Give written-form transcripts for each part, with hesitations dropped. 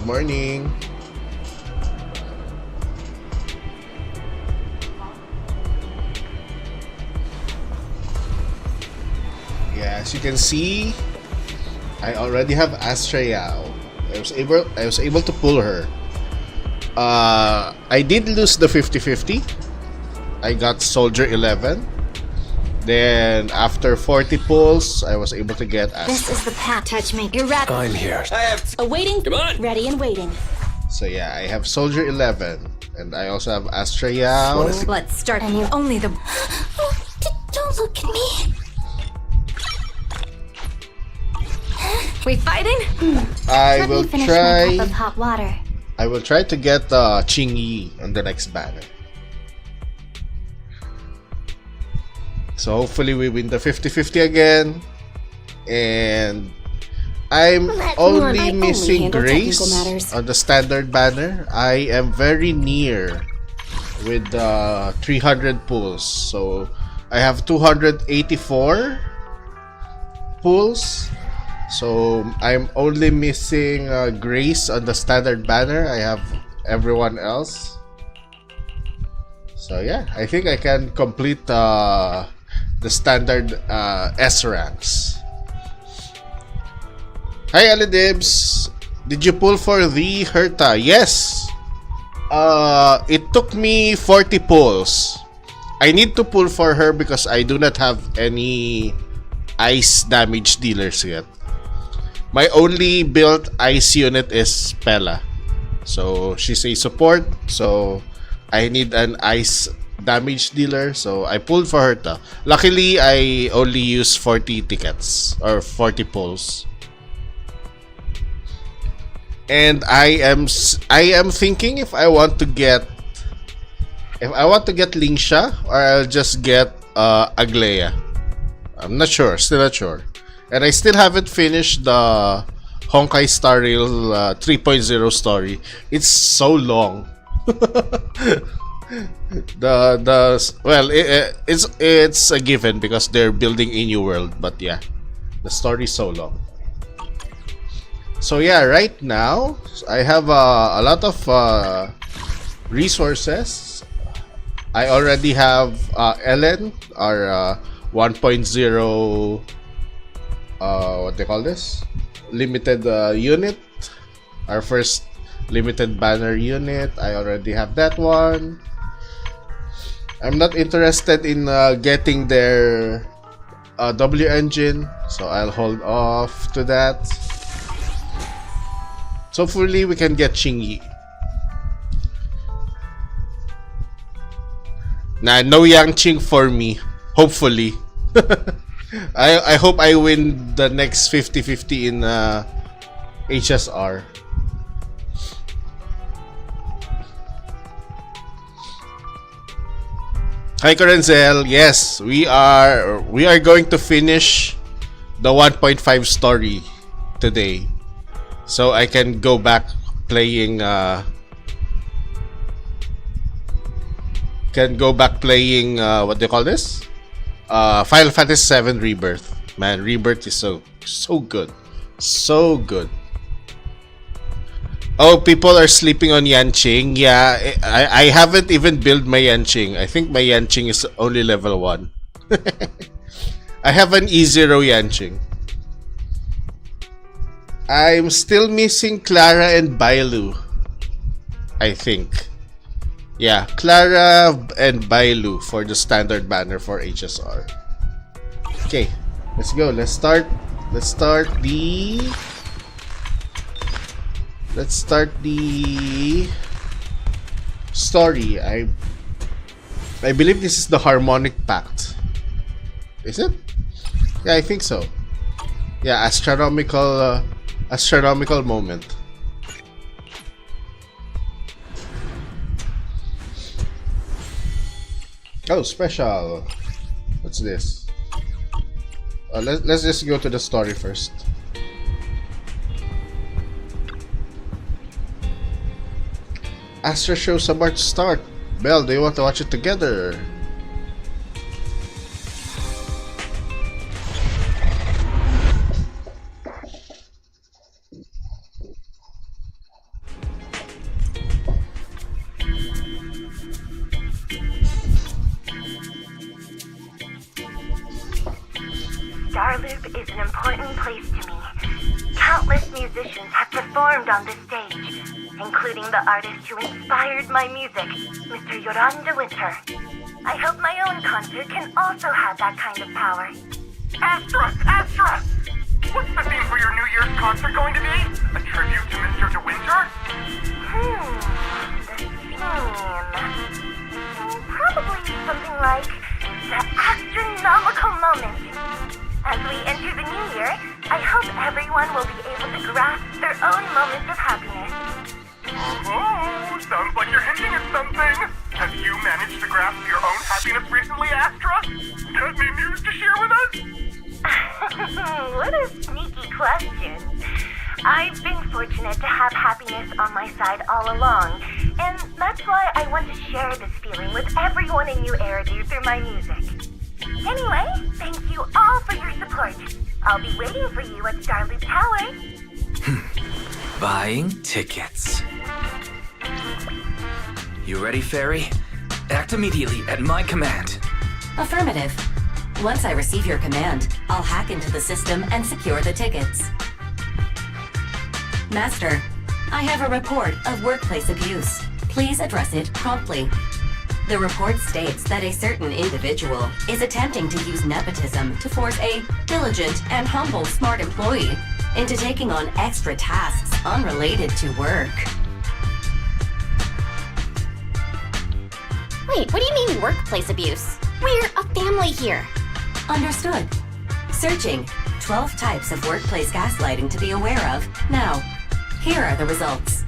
morning. Yeah, as you can see, I already have Astra Yao. I was able to pull her. I did lose the 50-50. I got Soldier 11. Then after 40 pulls, I was able to get Astra. This is the path. Touch me. You're ready. I'm here. I have. Awaiting. Come on. Ready and waiting. So yeah, I have Soldier 11. And I also have Astra Yao. Let's start. And you only the. Don't look at me. We fighting? I Let will me finish try. my cup of hot water. I will try to get KcirnE on the next banner. So hopefully we win the 50-50 again. And I'm only missing Grace on the standard banner. I am very near with 300 pulls. So I have 284 pulls. So I'm only missing Grace on the standard banner. I have everyone else. So yeah, I think I can complete the standard S ranks. Hi Alidibs, did you pull for the Herta? Yes. It took me 40 pulls. I need to pull for her because I do not have any ice damage dealers yet. My only built ice unit is Pella. So she's a support. So I need an ice damage dealer. So I pulled for her to. Luckily, I only use 40 tickets or 40 pulls. And I am thinking if I want to get Lingsha or I'll just get Aglea. I'm not sure. Still not sure. And I still haven't finished the Honkai Star Rail 3.0 story. It's so long. It's a given because they're building a new world. But yeah, the story is so long. So yeah, right now I have a lot of resources. I already have Ellen, our 1.0. What they call this? Limited unit. Our first limited banner unit. I already have that one. I'm not interested in getting their W engine, so I'll hold off to that. So hopefully we can get KcirnE. Nah, no Yangqing for me. Hopefully. I hope I win the next 50-50 in HSR. Hi Corenzel, yes, we are going to finish the 1.5 story today. So I can go back playing what do you call this? Final Fantasy 7 Rebirth. Man, Rebirth is so good. So good. Oh, people are sleeping on Yanqing. Yeah, I haven't even built my Yanqing. I think my Yanqing is only level 1. I have an E0 Yanqing. I'm still missing Clara and Bailu. I think. Yeah, Clara and Bailu for the standard banner for HSR. Okay, let's go. Let's start the story. I believe this is the Harmonic Pact. Is it? Yeah, I think so. Yeah, astronomical moment. Oh, special. What's this? Let's just go to the story first. Astra shows about to start. Belle, do you want to watch it together? an important place to me. Countless musicians have performed on this stage, including the artist who inspired my music, Mr. Yoran de Winter. I hope my own concert can also have that kind of power. Astra! Astra! What's the theme for your New Year's concert going to be? A tribute to Mr. De Winter? The theme... Probably something like the astronomical moment. As we enter the new year, I hope everyone will be able to grasp their own moments of happiness. Oh, sounds like you're hinting at something. Have you managed to grasp your own happiness recently, Astra? Got any news to share with us? What a sneaky question. I've been fortunate to have happiness on my side all along, and that's why I want to share this feeling with everyone in New Eridu through my music. Anyway, thank you all for your support. I'll be waiting for you at Starloop Tower. Buying tickets. You ready, Fairy? Act immediately at my command. Affirmative. Once I receive your command, I'll hack into the system and secure the tickets. Master, I have a report of workplace abuse. Please address it promptly. The report states that a certain individual is attempting to use nepotism to force a diligent and humble smart employee into taking on extra tasks unrelated to work. Wait, what do you mean workplace abuse? We're a family here. Understood. Searching 12 types of workplace gaslighting to be aware of. Now, here are the results.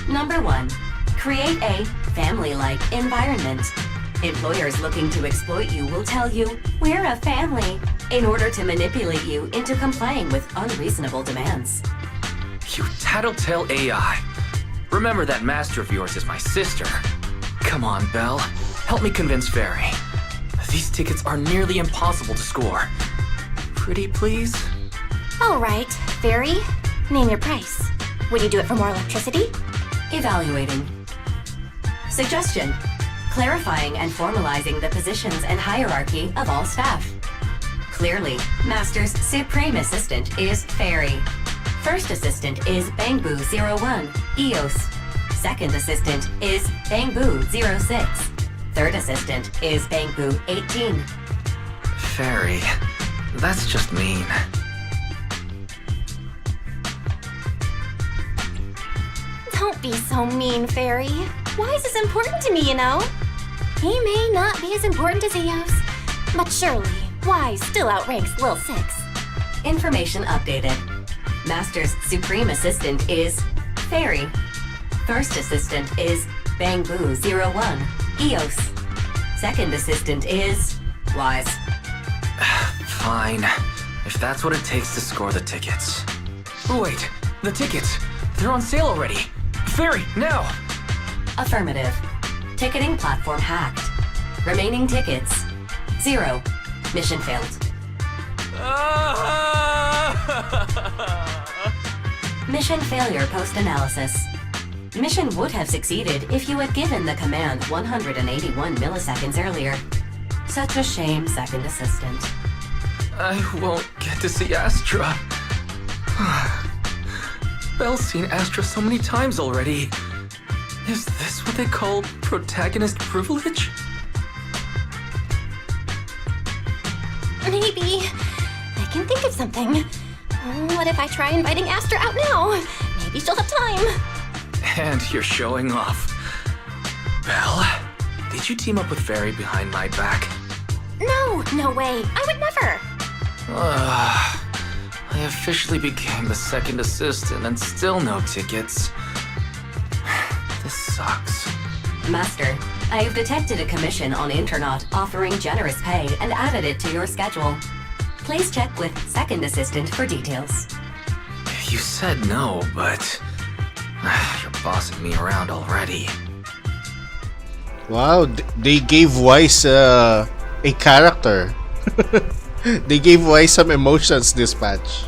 Number 1. Create a family-like environment. Employers looking to exploit you will tell you, "We're a family," in order to manipulate you into complying with unreasonable demands. You tattletale AI. Remember that master of yours is my sister. Come on, Belle. Help me convince Fairy. These tickets are nearly impossible to score. Pretty please? All right, Fairy, name your price. Would you do it for more electricity? Evaluating. Suggestion. Clarifying and formalizing the positions and hierarchy of all staff. Clearly, Master's Supreme Assistant is Fairy. First Assistant is Bangbu01, EOS. Second Assistant is Bangbu06. Third Assistant is Bangbu18. Fairy, that's just mean. Don't be so mean, Fairy. Wise is important to me, you know. He may not be as important as Eos, but surely Wise still outranks Lil Six. Information updated. Master's Supreme Assistant is Fairy. First Assistant is Bangbu01, EOS. Second Assistant is Wise. Fine, if that's what it takes to score the tickets. Wait, the tickets! They're on sale already! Fairy, now! Affirmative. Ticketing platform hacked. Remaining tickets 0. Mission failed. Mission failure post-analysis. Mission would have succeeded if you had given the command 181 milliseconds earlier. Such a shame, Second Assistant. I won't get to see Astra. Belle's seen Astra so many times already. Is this what they call protagonist privilege? Maybe. I can think of something. What if I try inviting Astra out now? Maybe she'll have time. And you're showing off. Belle, did you team up with Fairy behind my back? No, no way. I would never. I officially became the second assistant and still no tickets. This sucks. Master, I have detected a commission on Internaut offering generous pay and added it to your schedule. Please check with Second Assistant for details. You said no, but you're bossing me around already. Wow, they gave Wise a character. They gave Wise some emotions this patch.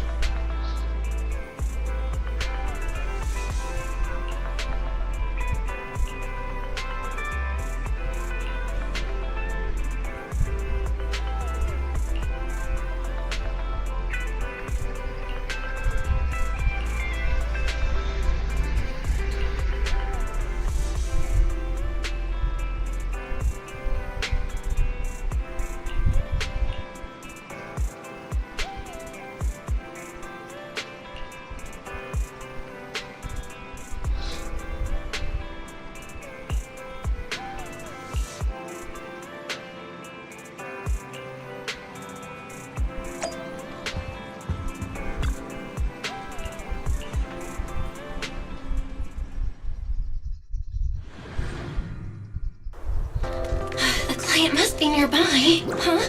must be nearby. Huh?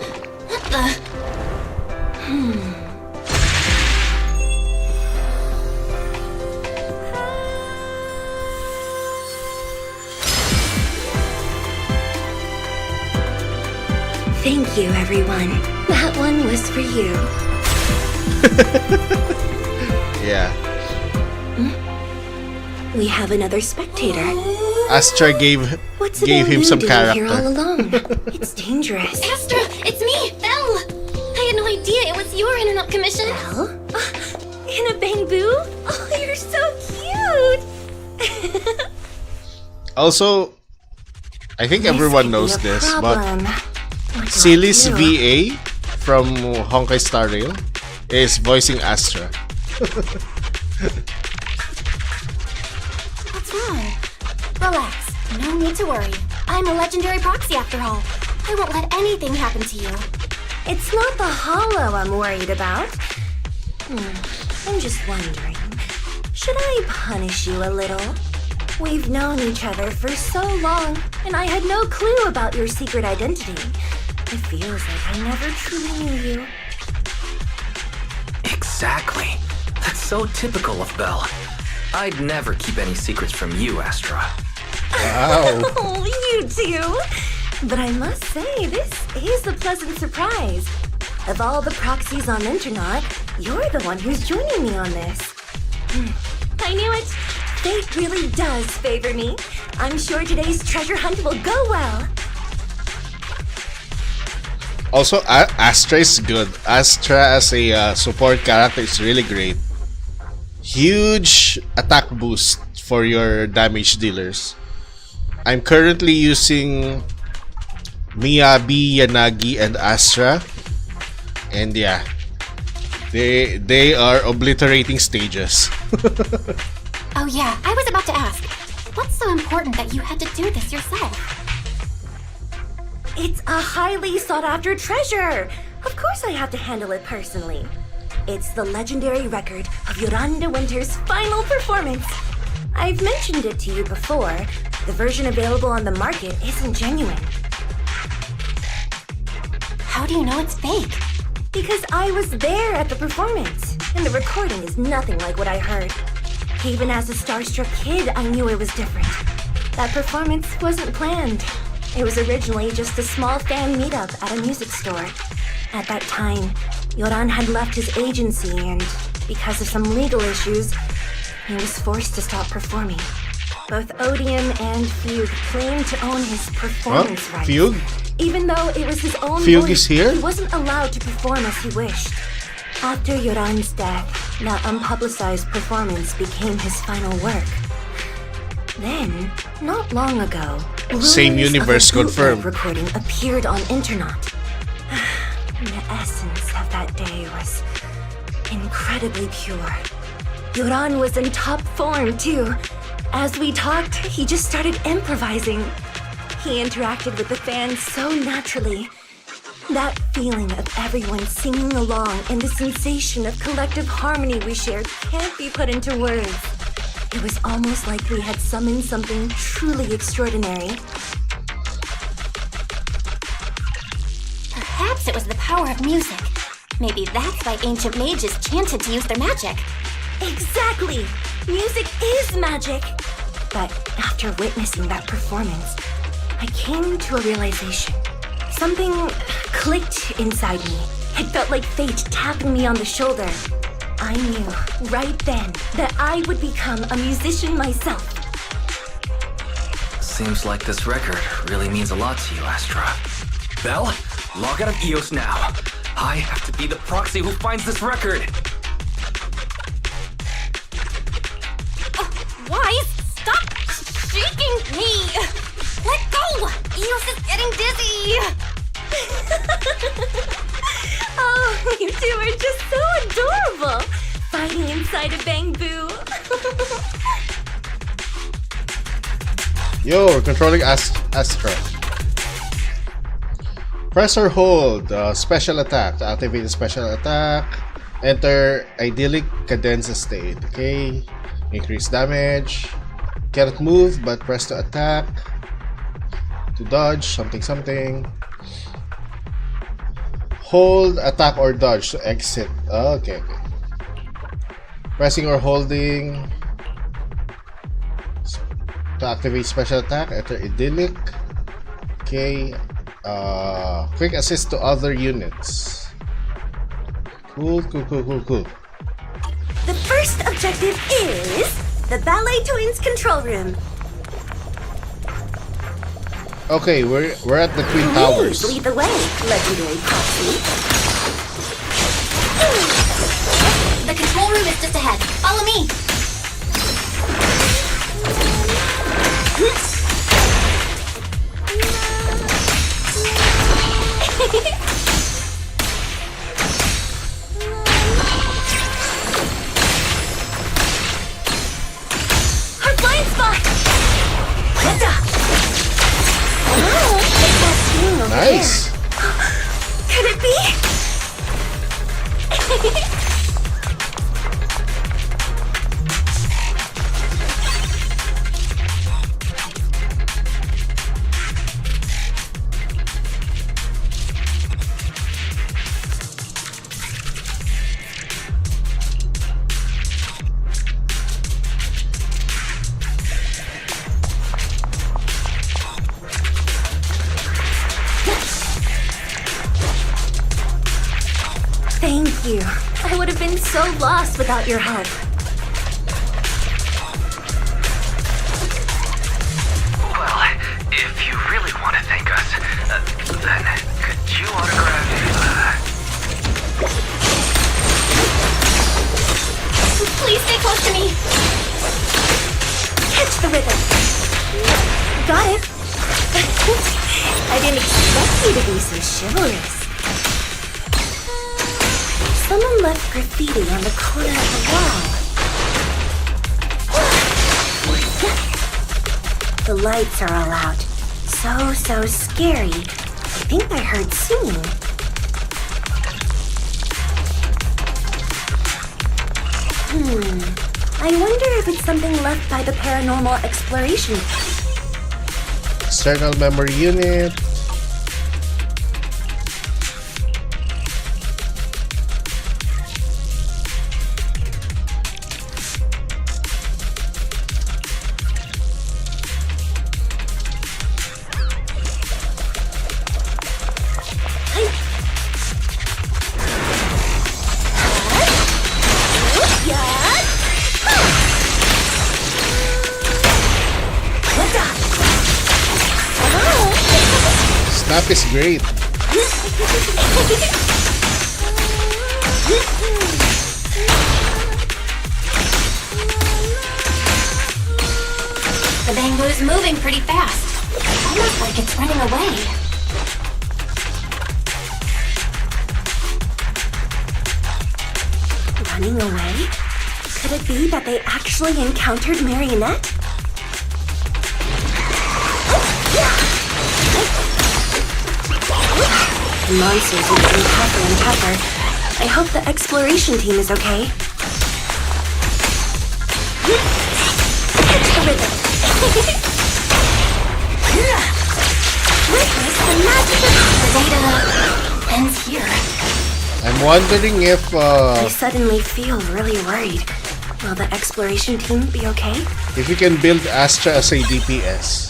What the? Thank you, everyone. That one was for you. Yeah. We have another spectator. Astra gave What's him some here all character. alone? It's dangerous. Astra, it's me, Belle! I had no idea it was your internet commission. Belle? In a bamboo? Oh, you're so cute! Also, I think everyone knows this, but Problem. What do I Silis do? VA from Honkai Star Rail is voicing Astra. What's wrong? Relax. No need to worry. I'm a legendary proxy after all. I won't let anything happen to you. It's not the hollow I'm worried about. I'm just wondering, should I punish you a little? We've known each other for so long, and I had no clue about your secret identity. It feels like I never truly knew you. Exactly. That's so typical of Belle. I'd never keep any secrets from you, Astra. Wow. Oh, you too! But I must say, this is a pleasant surprise. Of all the proxies on Internet, you're the one who's joining me on this. I knew it! Fate really does favor me. I'm sure today's treasure hunt will go well. Also, Astra is good. Astra as a support character is really great. Huge attack boost for your damage dealers. I'm currently using Miyabi, Yanagi, and Astra. And yeah, they are obliterating stages. Oh yeah, I was about to ask. What's so important that you had to do this yourself? It's a highly sought-after treasure. Of course I have to handle it personally. It's the legendary record of Yolanda Winter's final performance. I've mentioned it to you before. The version available on the market isn't genuine. How do you know it's fake? Because I was there at the performance, and the recording is nothing like what I heard. Even as a starstruck kid, I knew it was different. That performance wasn't planned. It was originally just a small fan meetup at a music store. At that time, Yoran had left his agency and, because of some legal issues, he was forced to stop performing. Both Odium and Fugue claimed to own his performance rights. Fugue? Even though it was his own Fugue voice, is here? he wasn't allowed to perform as he wished. After Yoran's death, that unpublicized performance became his final work. Then, not long ago, Same rumors universe of a bootleg confirmed. recording appeared on internet. The essence of that day was incredibly pure. Yoran was in top form too. As we talked, he just started improvising. He interacted with the fans so naturally. That feeling of everyone singing along and the sensation of collective harmony we shared can't be put into words. It was almost like we had summoned something truly extraordinary. Perhaps it was the power of music. Maybe that's why ancient mages chanted to use their magic. Exactly! Music is magic! But after witnessing that performance, I came to a realization. Something clicked inside me. It felt like fate tapping me on the shoulder. I knew right then that I would become a musician myself. Seems like this record really means a lot to you, Astra. Belle, log out of EOS now. I have to be the proxy who finds this record. Wise, stop shaking me! Let go! Eos is getting dizzy! Oh, you two are just so adorable! Fighting inside a bamboo. Yo, we're controlling Astra. Press or hold special attack to activate the special attack. Enter idyllic cadenza state. Okay. Increase damage. Cannot move but press to attack. To dodge something. Hold, attack, or dodge to exit. Oh, okay. Pressing or holding to activate special attack. Enter idyllic. Okay. Quick assist to other units. Cool. The first objective is the Ballet Twins control room. Okay, we're at the Twin Towers. Please lead the way, legendary Proxy. The control room is just ahead. Follow me. Our blind spot! Nice. Could it be? Thank you. I would have been so lost without your help. Well, if you really want to thank us, then could you autograph? Please stay close to me. Catch the rhythm. Got it. I didn't expect you to be so chivalrous. Someone left graffiti on the corner of the wall. The lights are all out. So scary. I think I heard singing. I wonder if it's something left by the paranormal exploration. External memory unit. Snap is great. The bamboo's moving pretty fast. Almost like it's running away. Running away? Could it be that they actually encountered Marionette? The monsters are getting tougher and tougher. I hope the exploration team is okay. Catch the rhythm. Witness the magic of The data ends here. I'm wondering if I suddenly feel really worried. Will the exploration team be okay? if you can build Astra as a DPS.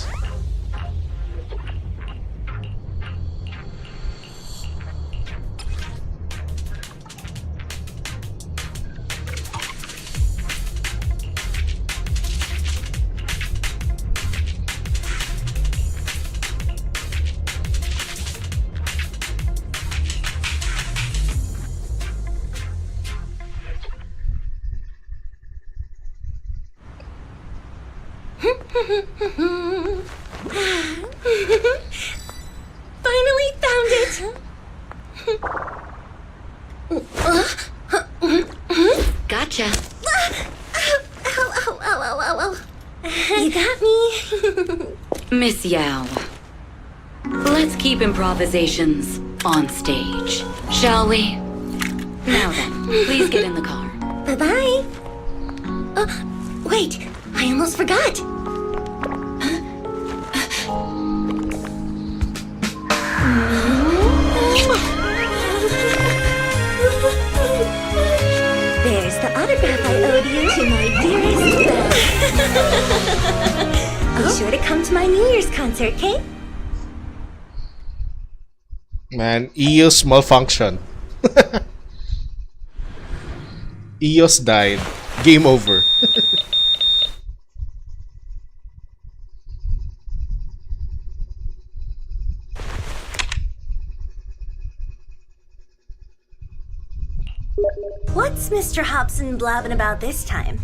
Finally found it! Gotcha. Ow. You got me. Miss Yao. Let's keep improvisations on stage, shall we? Now then, please get in the car. Bye-bye. Wait, I almost forgot. sure to come to my New Year's concert, okay? Man, EOS malfunction. EOS died. Game over. What's Mr. Hobson blabbing about this time?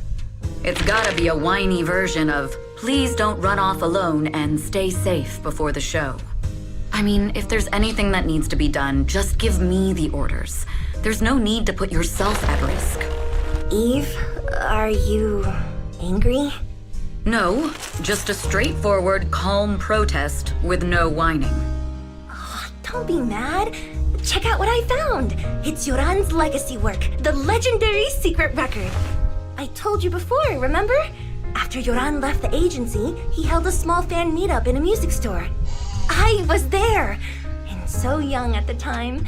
It's gotta be a whiny version of, please don't run off alone and stay safe before the show. I mean, if there's anything that needs to be done, just give me the orders. There's no need to put yourself at risk. Eve, are you angry? No, just a straightforward, calm protest with no whining. Don't be mad. Check out what I found. It's Yoran's legacy work, the legendary secret record. I told you before, remember? After Yoran left the agency, he held a small fan meetup in a music store. I was there, and so young at the time.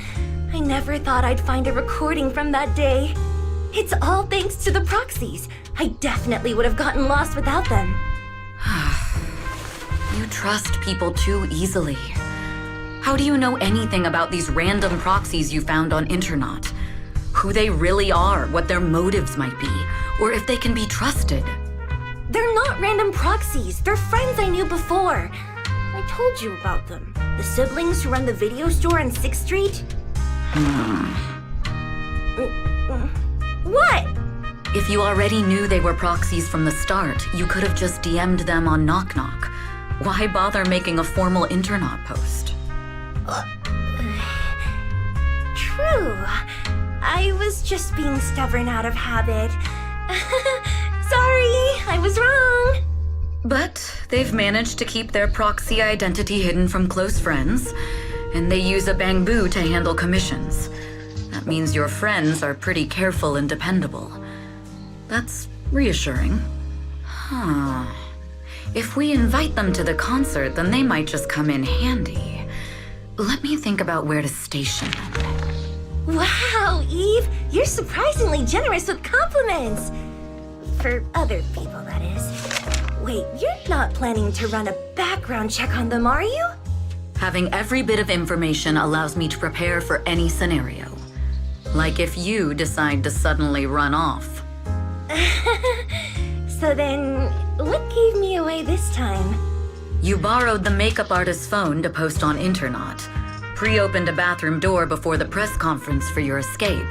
I never thought I'd find a recording from that day. It's all thanks to the proxies. I definitely would have gotten lost without them. You trust people too easily. How do you know anything about these random proxies you found on Internet? Who they really are, what their motives might be, or if they can be trusted? They're not random proxies. They're friends I knew before. I told you about them. The siblings who run the video store on 6th Street. What? If you already knew they were proxies from the start, you could have just DM'd them on Knock Knock. Why bother making a formal Internet post? True. I was just being stubborn out of habit. Sorry, I was wrong. But they've managed to keep their proxy identity hidden from close friends, and they use a bamboo to handle commissions. That means your friends are pretty careful and dependable. That's reassuring. Huh. If we invite them to the concert, then they might just come in handy. Let me think about where to station them. Wow, Eve, you're surprisingly generous with compliments. For other people, that is. Wait, you're not planning to run a background check on them, are you? Having every bit of information allows me to prepare for any scenario. Like if you decide to suddenly run off. So then, what gave me away this time? You borrowed the makeup artist's phone to post on Internet. Pre-opened a bathroom door before the press conference for your escape.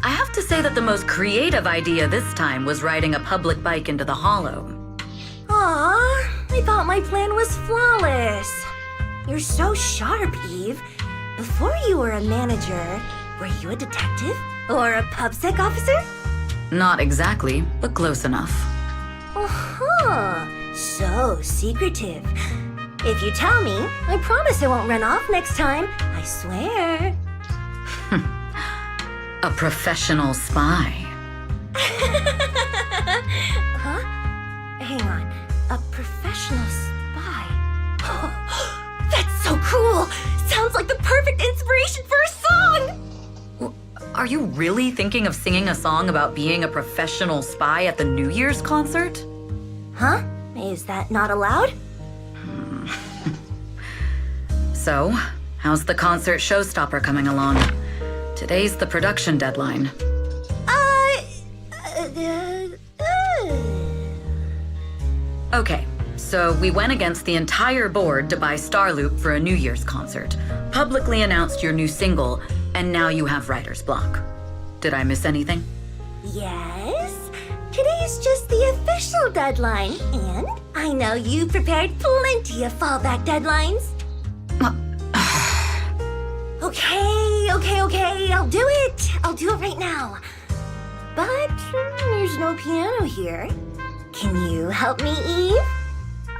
I have to say that the most creative idea this time was riding a public bike into the hollow. Aw, I thought my plan was flawless. You're so sharp, Eve. Before you were a manager, were you a detective? Or a PubSec officer? Not exactly, but close enough. Uh-huh. So secretive. If you tell me, I promise I won't run off next time. I swear. A professional spy. Huh? Hang on. A professional spy. That's so cool! Sounds like the perfect inspiration for a song! Are you really thinking of singing a song about being a professional spy at the New Year's concert? Huh? Is that not allowed? So, how's the concert showstopper coming along? Today's the production deadline. Okay, so we went against the entire board to buy Starloop for a New Year's concert, publicly announced your new single, and now you have writer's block. Did I miss anything? Yes. Today's just the official deadline, and I know you prepared plenty of fallback deadlines. Okay, I'll do it. I'll do it right now. But there's no piano here. Can you help me, Eve?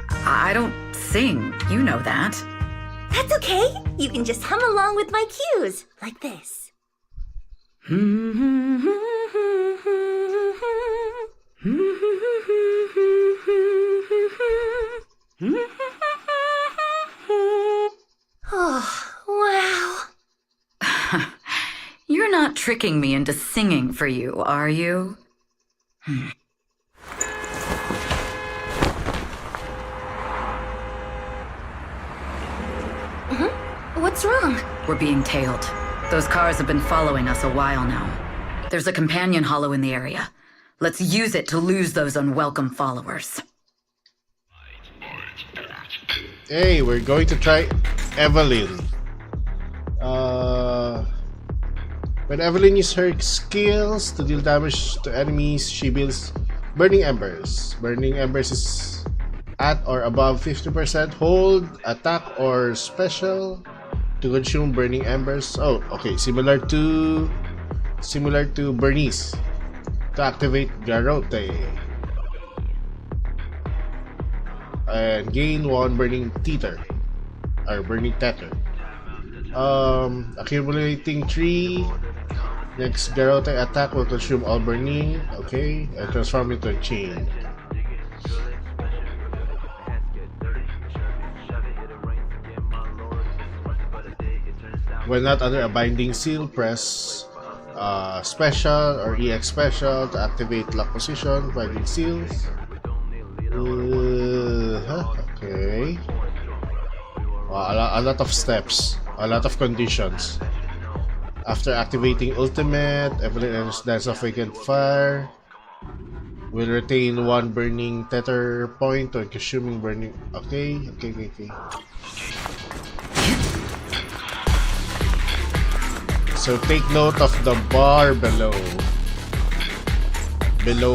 I don't sing, you know that. That's okay. You can just hum along with my cues, like this. Oh, wow. You're not tricking me into singing for you, are you? What's wrong? We're being tailed. Those cars have been following us a while now. There's a companion hollow in the area. Let's use it to lose those unwelcome followers. Hey, we're going to try Evelyn. When Evelyn uses her skills to deal damage to enemies, she builds Burning Embers. Burning Embers is at or above 50% hold, attack, or special to consume Burning Embers. Oh, okay, similar to Bernice. To activate Garrote. And gain 1 Burning Tether. Or Burning Tether. Accumulating 3. Next Garrote attack will consume all burning. Okay, and transform into a chain. When not under a binding seal, press special or EX special to activate lock position, binding seals. Okay. A lot of steps, a lot of conditions. After activating ultimate, Evelyn enters Dance of Vacant Fire. Will retain 1 burning tether point or consuming burning. Okay. So take note of the bar below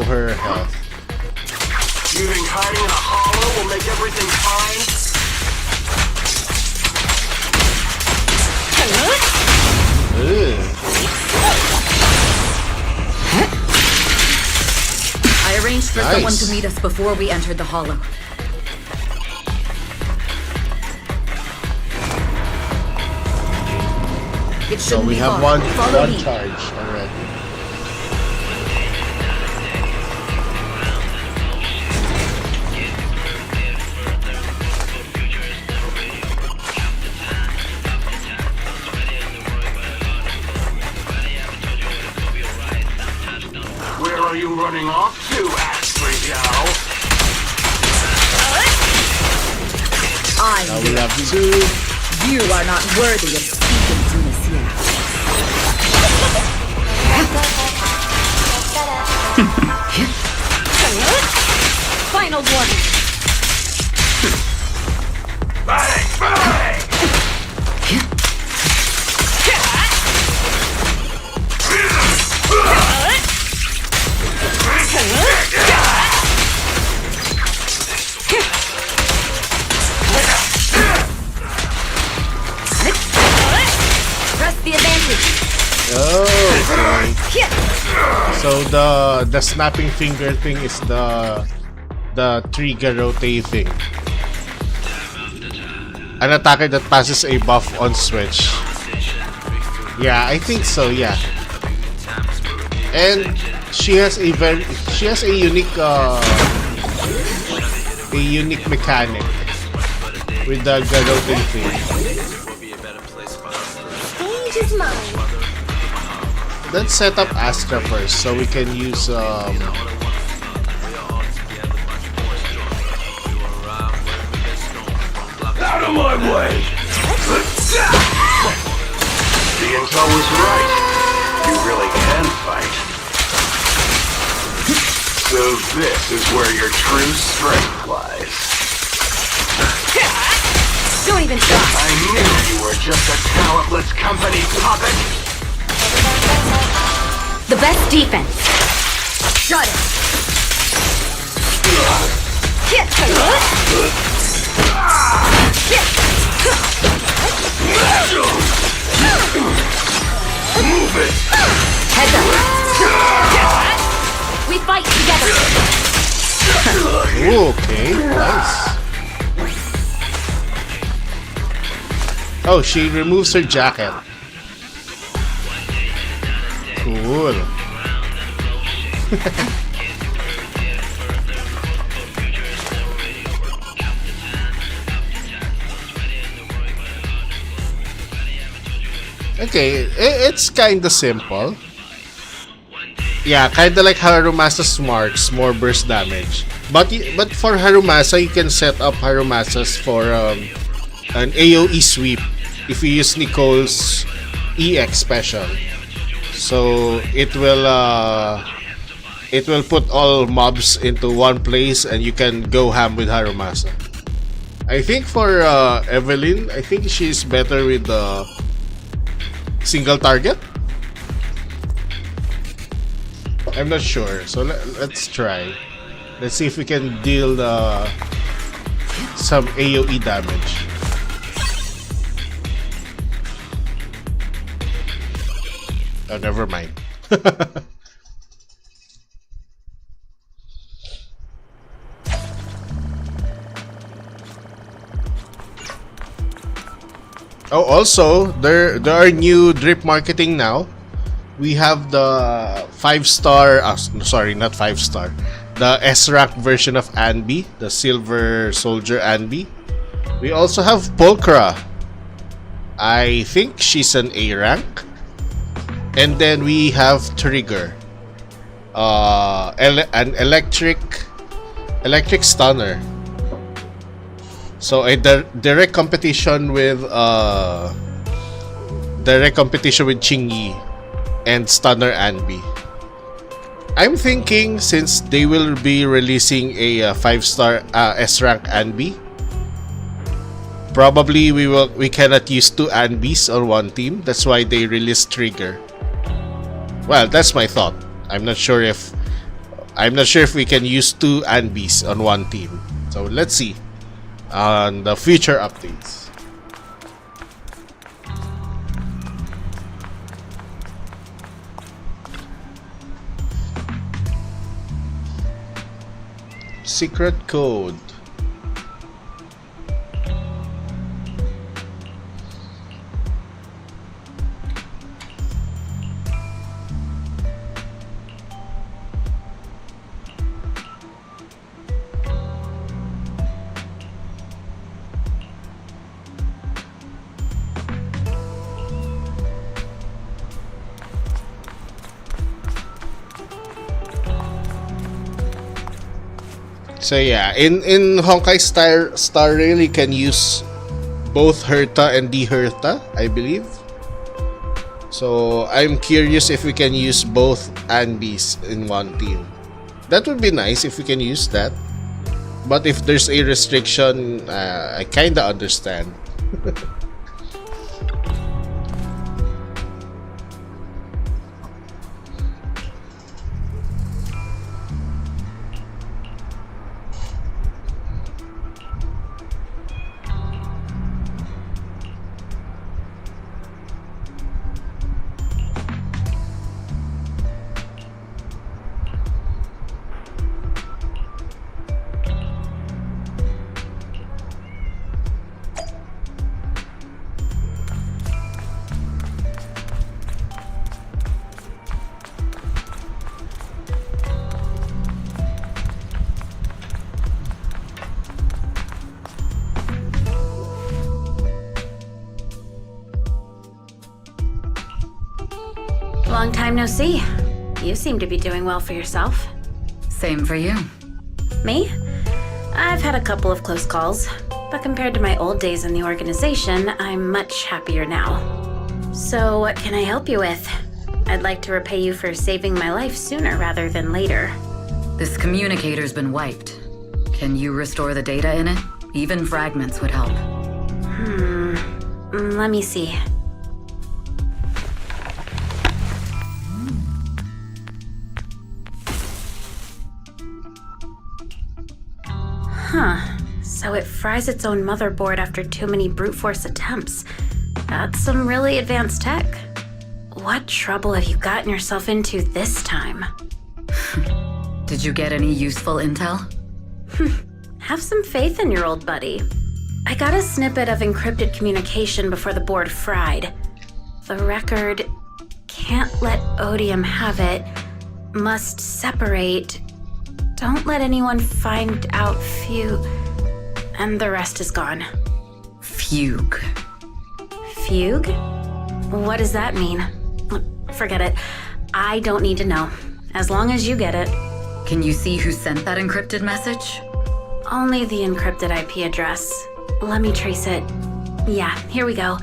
her health. You think hiding in a hollow will make everything fine? I arranged for someone to meet us before we entered the hollow. It So we have one charge already. Where are you running off to, Ashley Gal? Now we have 2. You are not worthy of speaking to us yet. Final warning. Bang! Bang! Press the advantage. Okay. So the snapping finger thing is the tree Garrote thing. An attacker that passes a buff on switch. Yeah, I think so. Yeah. And she has a unique mechanic with the Garrote thing. Change his mind. Let's set up Astra first so we can use Out of my way! The intel was right. You really can fight. So this is where your true strength lies. Don't even try. I knew you were just a talentless company puppet. The best defense. Shut it. Move it! Heads up. We fight together. Ooh, okay, nice. Oh, she removes her jacket. Cool. Okay, it's kinda simple. Yeah, kinda like Harumasa's marks, more burst damage. But for Harumasa, you can set up Harumasa's for an AoE sweep. if you use Nicole's EX special. So it will put all mobs into one place and you can go ham with Harumasa. I think for Evelyn, I think she's better with the single target. I'm not sure, so let's try. Let's see if we can deal some AoE damage. Oh, never mind. Oh, also, there are new drip marketing now. We have the 5-star, sorry, not 5-star, the S-rank version of Anbi, the Silver Soldier Anbi. We also have Pulchra. I think she's an A rank. And then we have Trigger, an electric stunner. So a direct competition with Qingyi and Stunner Anbi. I'm thinking since they will be releasing a 5-star S-rank Anbi, probably we cannot use 2 Anbis on one team. That's why they released Trigger. Well, that's my thought. I'm not sure if we can use 2 Anbis on one team. So let's see on the future updates. Secret code. So yeah, in Honkai Star Rail you can use both Herta and D-Herta, I believe. So I'm curious if we can use both Anbis in one team. That would be nice if we can use that. But if there's a restriction, I kinda understand. Long time no see. You seem to be doing well for yourself. Same for you. Me? I've had a couple of close calls, but compared to my old days in the organization, I'm much happier now. So what can I help you with? I'd like to repay you for saving my life sooner rather than later. This communicator's been wiped. Can you restore the data in it? Even fragments would help. Let me see. Huh. So it fries its own motherboard after too many brute force attempts. That's some really advanced tech. What trouble have you gotten yourself into this time? Did you get any useful intel? Have some faith in your old buddy. I got a snippet of encrypted communication before the board fried. The record can't let Odium have it. Must separate. Don't let anyone find out Fugue. And the rest is gone. Fugue. Fugue? What does that mean? Forget it. I don't need to know. As long as you get it. Can you see who sent that encrypted message? Only the encrypted IP address. Let me trace it. Yeah, here we go.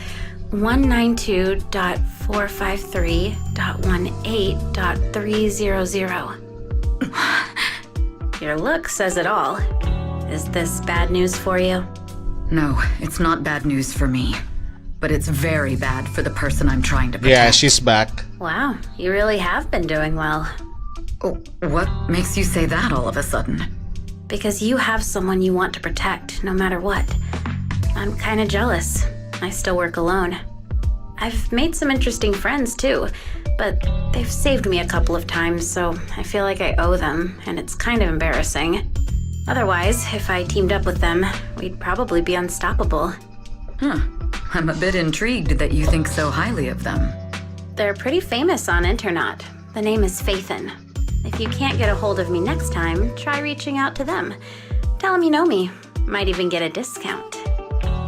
192.453.18.300. Your look says it all. Is this bad news for you? No, it's not bad news for me. But it's very bad for the person I'm trying to protect. Yeah, she's back. Wow, you really have been doing well. Oh, what makes you say that all of a sudden? Because you have someone you want to protect, no matter what. I'm kinda jealous. I still work alone. I've made some interesting friends too, but they've saved me a couple of times, so I feel like I owe them, and it's kind of embarrassing. Otherwise, if I teamed up with them, we'd probably be unstoppable. Huh. I'm a bit intrigued that you think so highly of them. They're pretty famous on internet. The name is Faithin. If you can't get a hold of me next time, try reaching out to them. Tell them you know me. Might even get a discount.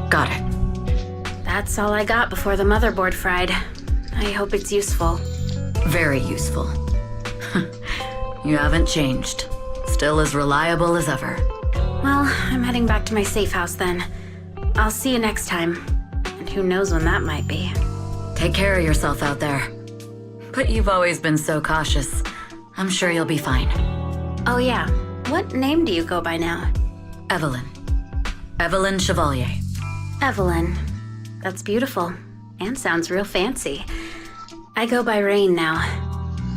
Got it. That's all I got before the motherboard fried. I hope it's useful. Very useful. You haven't changed. Still as reliable as ever. Well, I'm heading back to my safe house then. I'll see you next time. And who knows when that might be. Take care of yourself out there. But you've always been so cautious. I'm sure you'll be fine. Oh yeah, what name do you go by now? Evelyn. Evelyn Chevalier. Evelyn. That's beautiful. And sounds real fancy. I go by Rain now.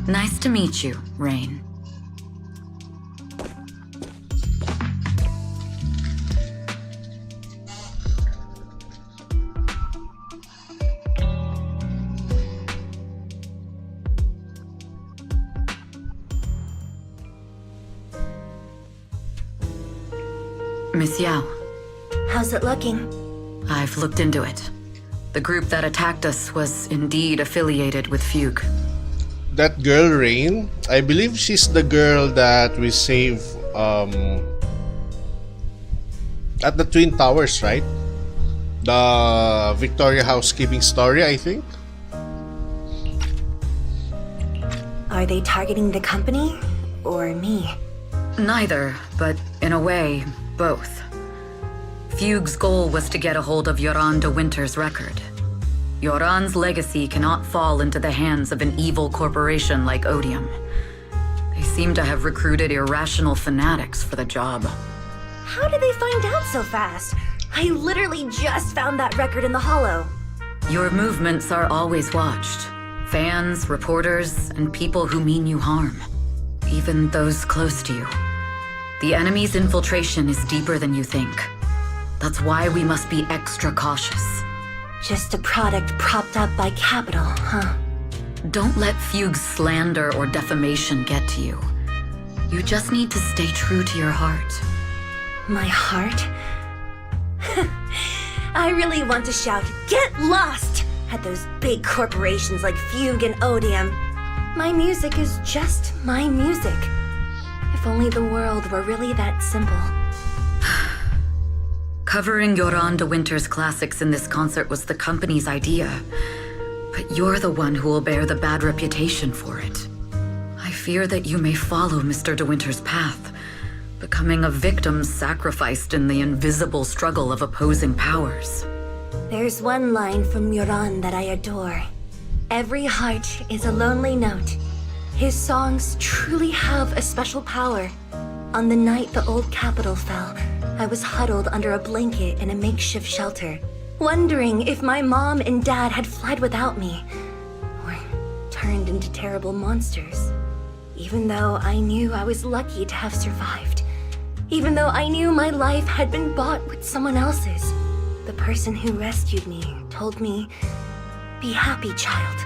Nice to meet you, Rain. Miss Yao, How's it looking? I've looked into it. The group that attacked us was indeed affiliated with Fugue. That girl, Rain, I believe she's the girl that we saved at the Twin Towers, right? The Victoria housekeeping story, I think. Are they targeting the company or me? Neither, but in a way, both. Fugue's goal was to get a hold of Yoran de Winter's record. Yoran's legacy cannot fall into the hands of an evil corporation like Odium. They seem to have recruited irrational fanatics for the job. How did they find out so fast? I literally just found that record in the hollow. Your movements are always watched. Fans, reporters, and people who mean you harm. Even those close to you. The enemy's infiltration is deeper than you think. That's why we must be extra cautious. Just a product propped up by capital, huh? Don't let Fugue's slander or defamation get to you. You just need to stay true to your heart. My heart? I really want to shout, "Get lost!" at those big corporations like Fugue and Odium. My music is just my music. If only the world were really that simple. Covering Yoran de Winter's classics in this concert was the company's idea. But you're the one who will bear the bad reputation for it. I fear that you may follow Mr. de Winter's path, becoming a victim sacrificed in the invisible struggle of opposing powers. There's one line from Yoran that I adore. Every heart is a lonely note. His songs truly have a special power. On the night the old capital fell, I was huddled under a blanket in a makeshift shelter, wondering if my mom and dad had fled without me, or turned into terrible monsters. Even though I knew I was lucky to have survived. Even though I knew my life had been bought with someone else's. The person who rescued me told me, "Be happy, child.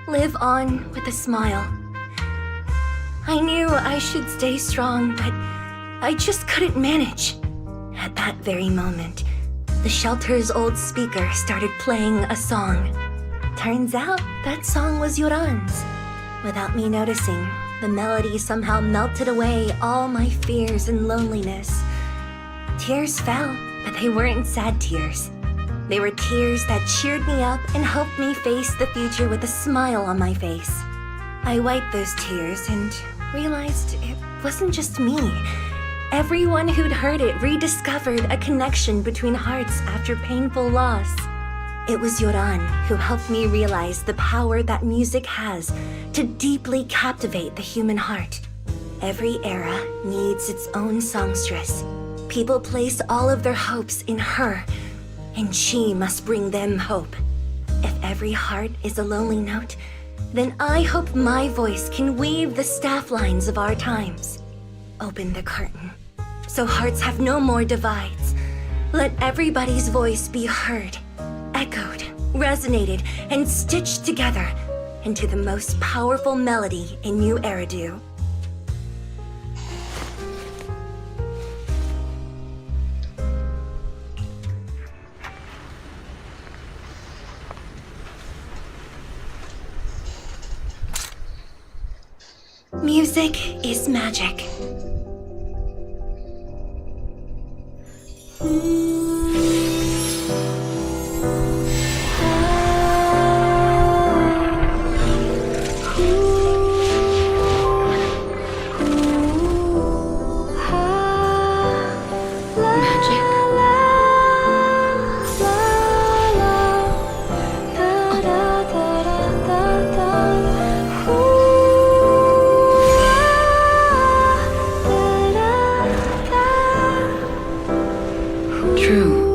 Live on with a smile." I knew I should stay strong, but I just couldn't manage. At that very moment, the shelter's old speaker started playing a song. Turns out that song was Yoran's. Without me noticing, the melody somehow melted away all my fears and loneliness. Tears fell, but they weren't sad tears. They were tears that cheered me up and helped me face the future with a smile on my face. I wiped those tears and realized it wasn't just me. Everyone who'd heard it rediscovered a connection between hearts after painful loss. It was Yoran who helped me realize the power that music has to deeply captivate the human heart. Every era needs its own songstress. People place all of their hopes in her, and she must bring them hope. If every heart is a lonely note, then I hope my voice can weave the staff lines of our times. Open the curtain, so hearts have no more divides. Let everybody's voice be heard, echoed, resonated, and stitched together into the most powerful melody in New Eridu. Music is magic. True.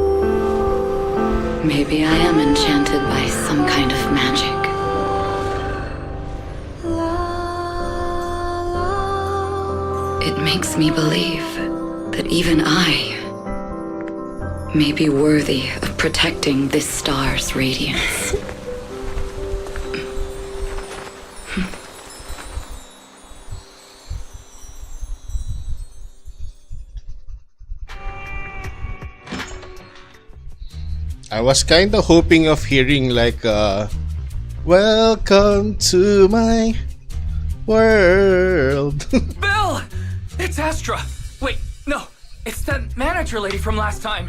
Maybe I am enchanted by some kind of magic. It makes me believe that even I may be worthy of protecting this star's radiance. I was kind of hoping of hearing like welcome to my world. Bill! It's Astra! Wait, no, it's that manager lady from last time.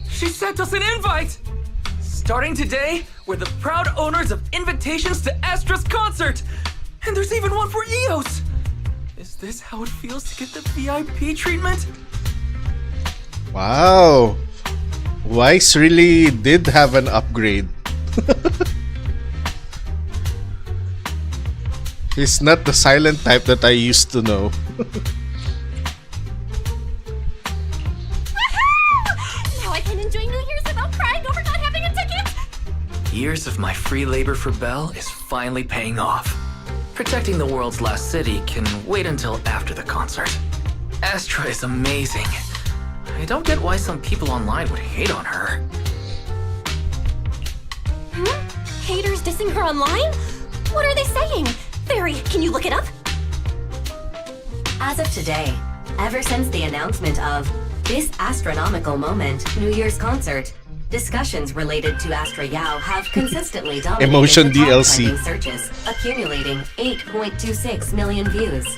She sent us an invite! Starting today, we're the proud owners of invitations to Astra's concert! And there's even one for EOS! Is this how it feels to get the VIP treatment? Wow. Weiss really did have an upgrade. He's not the silent type that I used to know. Now I can enjoy New Year's without crying over not having a ticket! Years of my free labor for Belle is finally paying off. Protecting the world's last city can wait until after the concert. Astra is amazing. I don't get why some people online would hate on her. Haters dissing her online? What are they saying? Fairy, can you look it up? As of today, ever since the announcement of this astronomical moment New Year's concert, discussions related to Astra Yao have consistently dominated Emotion the top DLC. trending searches, accumulating 8.26 million views.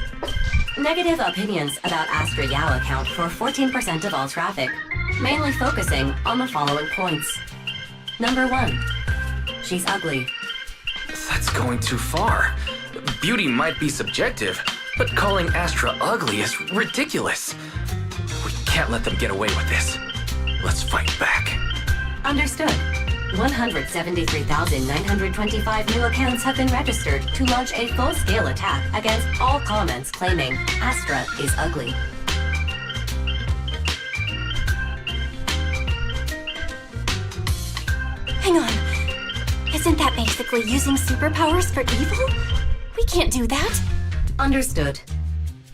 Negative opinions about Astra Yao account for 14% of all traffic, mainly focusing on the following points. Number 1. She's ugly. That's going too far. Beauty might be subjective, but calling Astra ugly is ridiculous. We can't let them get away with this. Let's fight back. Understood. 173,925 new accounts have been registered to launch a full-scale attack against all comments claiming Astra is ugly. Hang on. Isn't that basically using superpowers for evil? We can't do that. Understood.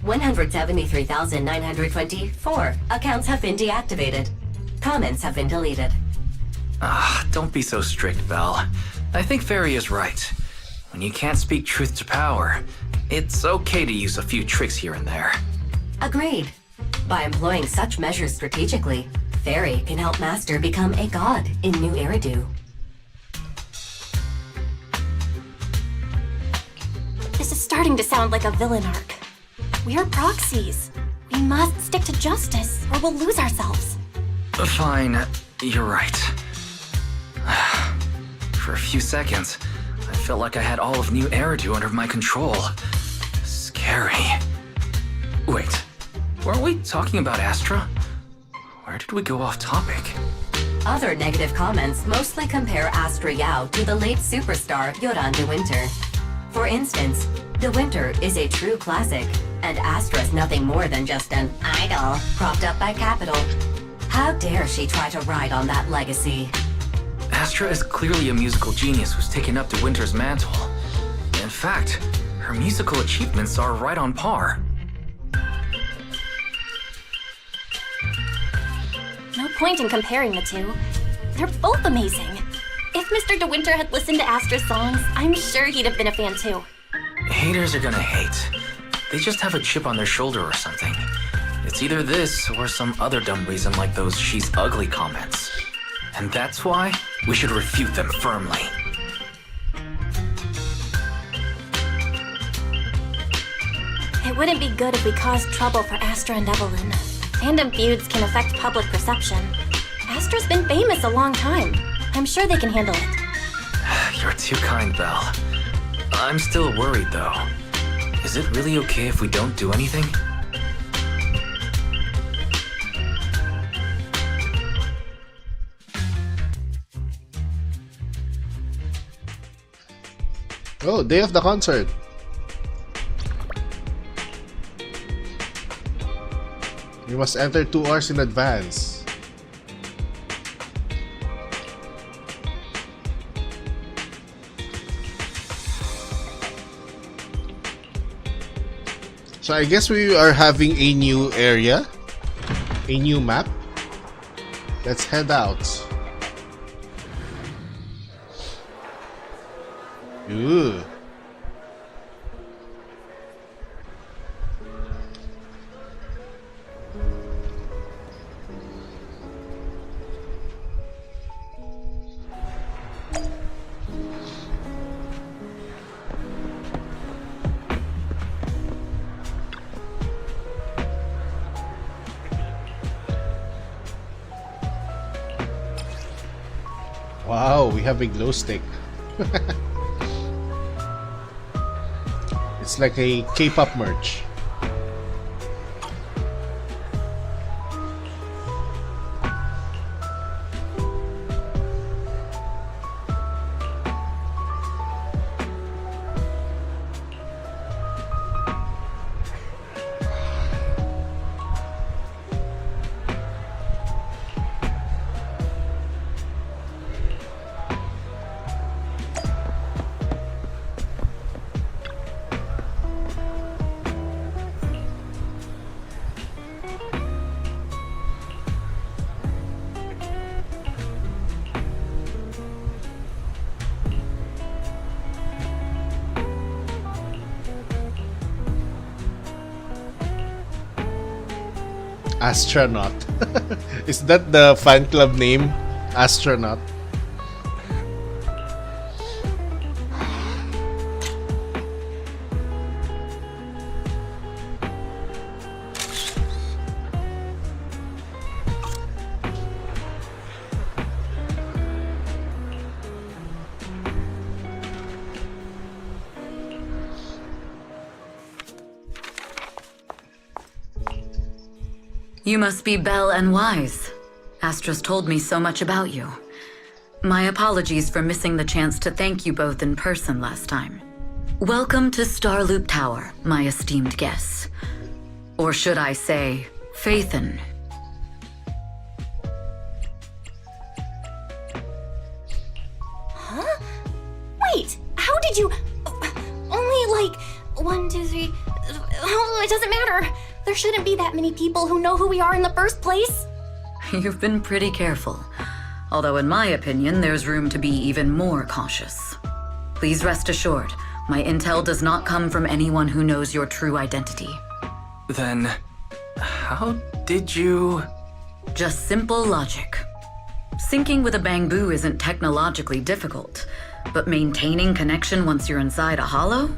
173,924 accounts have been deactivated. Comments have been deleted. Don't be so strict, Belle. I think Fairy is right. When you can't speak truth to power, it's okay to use a few tricks here and there. Agreed. By employing such measures strategically, Fairy can help Master become a god in New Eridu. This is starting to sound like a villain arc. We are proxies. We must stick to justice, or we'll lose ourselves. Fine, you're right. For a few seconds, I felt like I had all of New Eridu under my control. Scary. Wait, weren't we talking about Astra? Where did we go off topic? Other negative comments mostly compare Astra Yao to the late superstar Yoran De Winter. For instance, De Winter is a true classic, and Astra's nothing more than just an idol propped up by capital. How dare she try to ride on that legacy? Astra is clearly a musical genius who's taken up De Winter's mantle. In fact, her musical achievements are right on par. No point in comparing the two. They're both amazing. If Mr. De Winter had listened to Astra's songs, I'm sure he'd have been a fan too. Haters are gonna hate. They just have a chip on their shoulder or something. It's either this or some other dumb reason like those "she's ugly" comments. And that's why we should refute them firmly. It wouldn't be good if we caused trouble for Astra and Evelyn. Fandom feuds can affect public perception. Astra's been famous a long time. I'm sure they can handle it. You're too kind, Belle. I'm still worried, though. Is it really okay if we don't do anything? Oh, day of the concert. You must enter 2 hours in advance. So I guess we are having a new area, a new map. Let's head out. Ooh. Wow, we have a glow stick. It's like a K-pop merch. Astronaut. Is that the fan club name? Astronaut. You must be Belle and Wise. Astra's told me so much about you. My apologies for missing the chance to thank you both in person last time. Welcome to Starloop Tower, my esteemed guests. Or should I say, Faithen. Huh? Wait, how did you... Only like 1, 2, 3... Oh, it doesn't matter. There shouldn't be that many people who know who we are in the first place. You've been pretty careful. Although in my opinion, there's room to be even more cautious. Please rest assured, my intel does not come from anyone who knows your true identity. Then, how did you... Just simple logic. Syncing with a bamboo isn't technologically difficult, but maintaining connection once you're inside a hollow?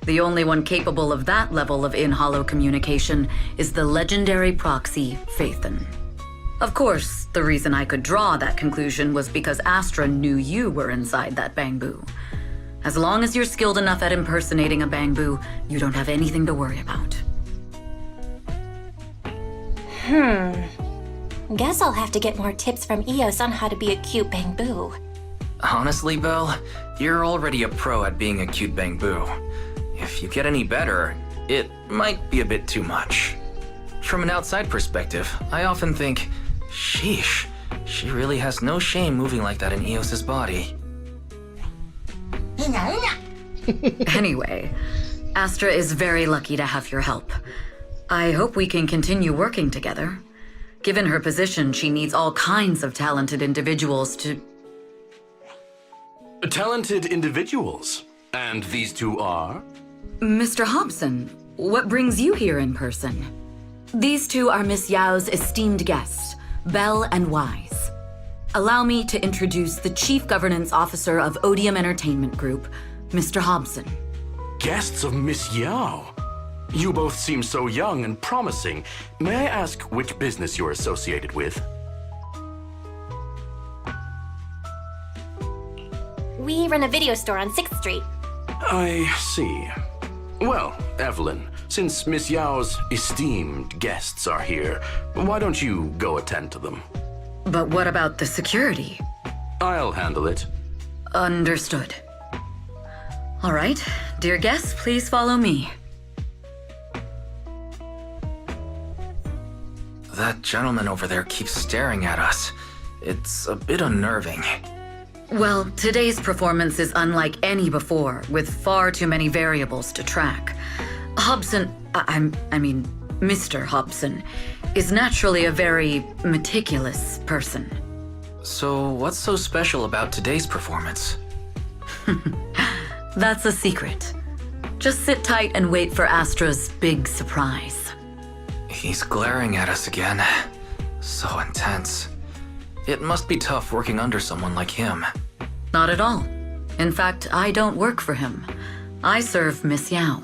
The only one capable of that level of in-hollow communication is the legendary proxy, Faithen. Of course, the reason I could draw that conclusion was because Astra knew you were inside that bamboo. As long as you're skilled enough at impersonating a bamboo, you don't have anything to worry about. Guess I'll have to get more tips from Eos on how to be a cute bamboo. Honestly, Belle, you're already a pro at being a cute bamboo. If you get any better, it might be a bit too much. From an outside perspective, I often think, sheesh, she really has no shame moving like that in Eos's body. Anyway, Astra is very lucky to have your help. I hope we can continue working together. Given her position, she needs all kinds of talented individuals to... Talented individuals? And these two are? Mr. Hobson, what brings you here in person? These two are Miss Yao's esteemed guests, Belle and Wise. Allow me to introduce the Chief Governance Officer of Odium Entertainment Group, Mr. Hobson. Guests of Miss Yao? You both seem so young and promising. May I ask which business you're associated with? We run a video store on 6th Street. I see. Well, Evelyn, since Miss Yao's esteemed guests are here, why don't you go attend to them? But what about the security? I'll handle it. Understood. All right, dear guests, please follow me. That gentleman over there keeps staring at us. It's a bit unnerving. Well, today's performance is unlike any before, with far too many variables to track. Hobson, Mr. Hobson, is naturally a very meticulous person. So what's so special about today's performance? That's a secret. Just sit tight and wait for Astra's big surprise. He's glaring at us again. So intense. It must be tough working under someone like him. Not at all. In fact, I don't work for him. I serve Miss Yao.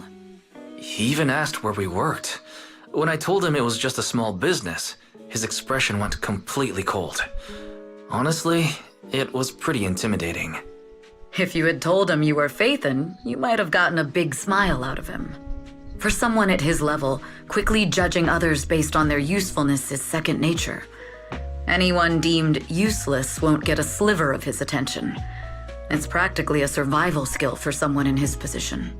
He even asked where we worked. When I told him it was just a small business, his expression went completely cold. Honestly, it was pretty intimidating. If you had told him you were Phaethon, you might have gotten a big smile out of him. For someone at his level, quickly judging others based on their usefulness is second nature. Anyone deemed useless won't get a sliver of his attention. It's practically a survival skill for someone in his position.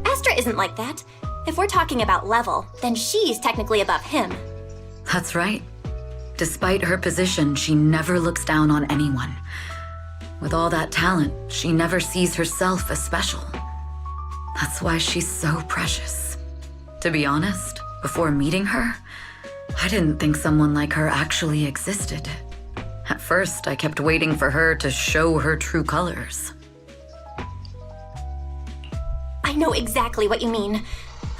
Astra isn't like that. If we're talking about level, then she's technically above him. That's right. Despite her position, she never looks down on anyone. With all that talent, she never sees herself as special. That's why she's so precious. To be honest, before meeting her, I didn't think someone like her actually existed. At first, I kept waiting for her to show her true colors. I know exactly what you mean.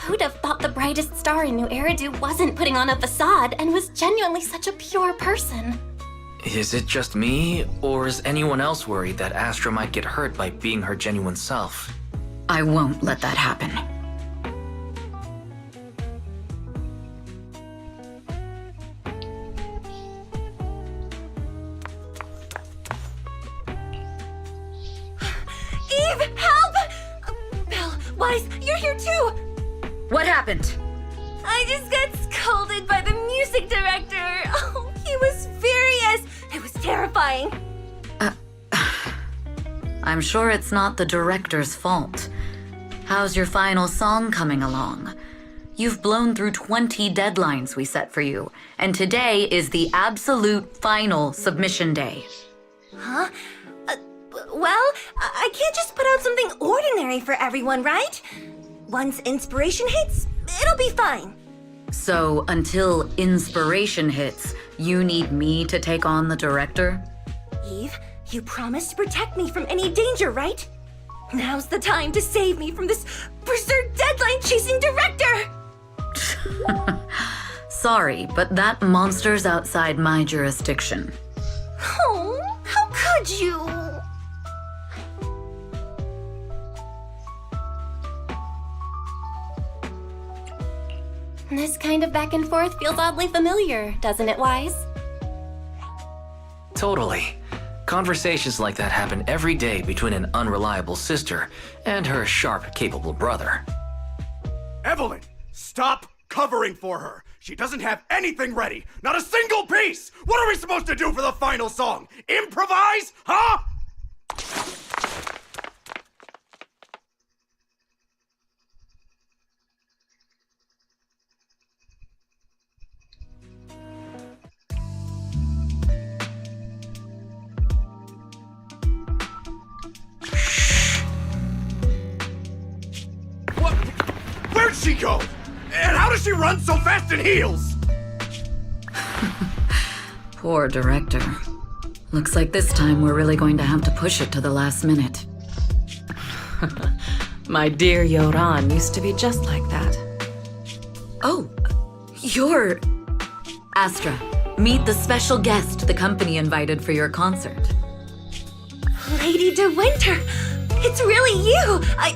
Who'd have thought the brightest star in New Eridu wasn't putting on a facade and was genuinely such a pure person? Is it just me, or is anyone else worried that Astra might get hurt by being her genuine self? I won't let that happen. Eve, help! Belle, Wise, you're here too! What happened? I just got scolded by the music director. Oh, he was furious. It was terrifying. I'm sure it's not the director's fault. How's your final song coming along? You've blown through 20 deadlines we set for you, and today is the absolute final submission day. Huh? Well, I can't just put out something ordinary for everyone, right? Once inspiration hits, it'll be fine. So until inspiration hits, you need me to take on the director? Eve, you promised to protect me from any danger, right? Now's the time to save me from this berserk deadline-chasing director! Sorry, but that monster's outside my jurisdiction. Oh, how could you? This kind of back and forth feels oddly familiar, doesn't it, Wise? Totally. Conversations like that happen every day between an unreliable sister and her sharp, capable brother. Evelyn, stop covering for her. She doesn't have anything ready! Not a single piece! What are we supposed to do for the final song? Improvise? Huh? What? Where'd she go? And how does she run so fast in heels? Poor director. Looks like this time we're really going to have to push it to the last minute. My dear Yoran used to be just like that. Oh, you're... Astra, meet the special guest the company invited for your concert. Lady De Winter! It's really you! I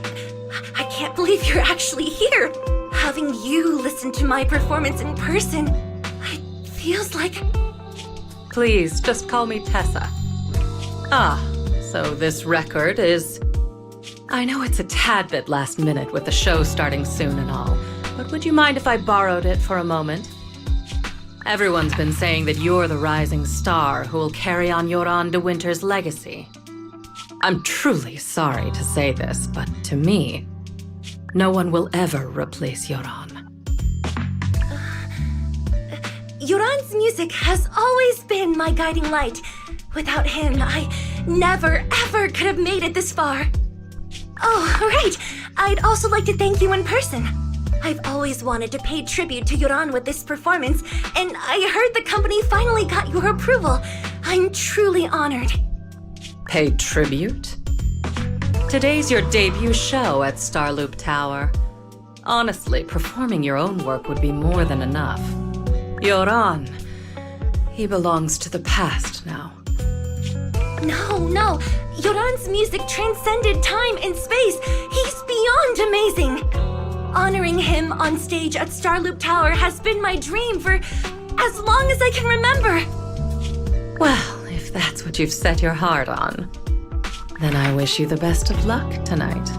can't believe you're actually here! Having you listen to my performance in person, it feels like... Please, just call me Tessa. Ah, so this record is... I know it's a tad bit last minute with the show starting soon and all, but would you mind if I borrowed it for a moment? Everyone's been saying that you're the rising star who will carry on Yoran De Winter's legacy. I'm truly sorry to say this, but to me, no one will ever replace Yoran. Yoran's music has always been my guiding light. Without him, I never, ever could have made it this far. Oh, right. I'd also like to thank you in person. I've always wanted to pay tribute to Yoran with this performance, and I heard the company finally got your approval. I'm truly honored. Paid tribute? Today's your debut show at Starloop Tower. Honestly, performing your own work would be more than enough. Yoran, he belongs to the past now. No. Yoran's music transcended time and space. He's beyond amazing. Honoring him on stage at Starloop Tower has been my dream for as long as I can remember. Well, if that's what you've set your heart on, then I wish you the best of luck tonight.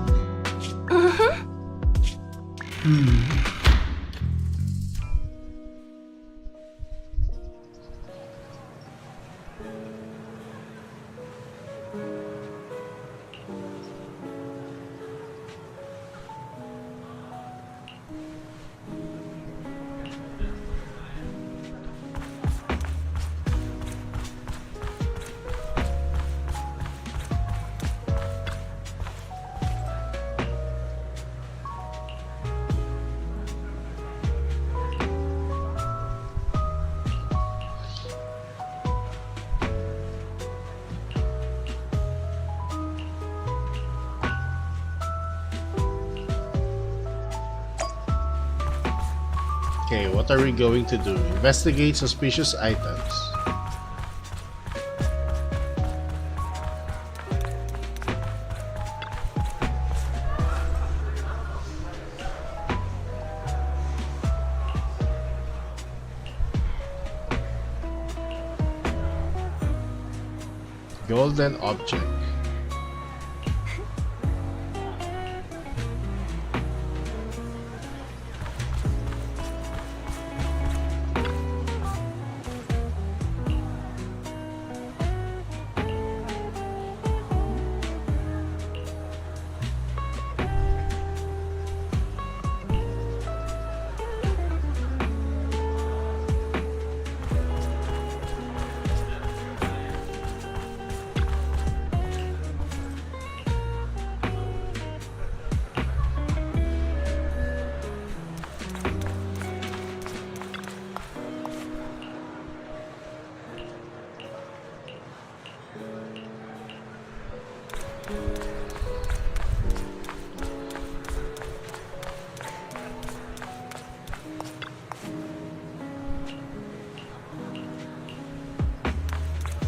Okay, what are we going to do? Investigate suspicious items. Golden object.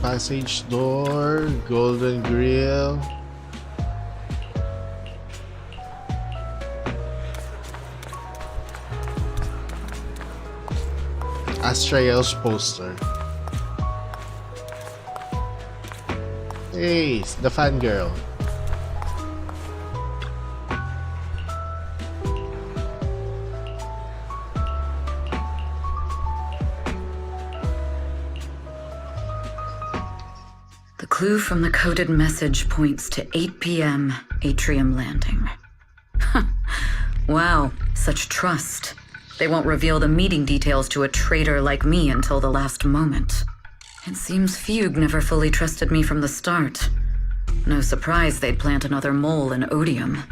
Passage door, golden grill. Astrael's poster. Hey, it's the fangirl. Clue from the coded message points to 8 p.m. Atrium Landing. Wow, such trust. They won't reveal the meeting details to a traitor like me until the last moment. It seems Fugue never fully trusted me from the start. No surprise they'd plant another mole in Odium.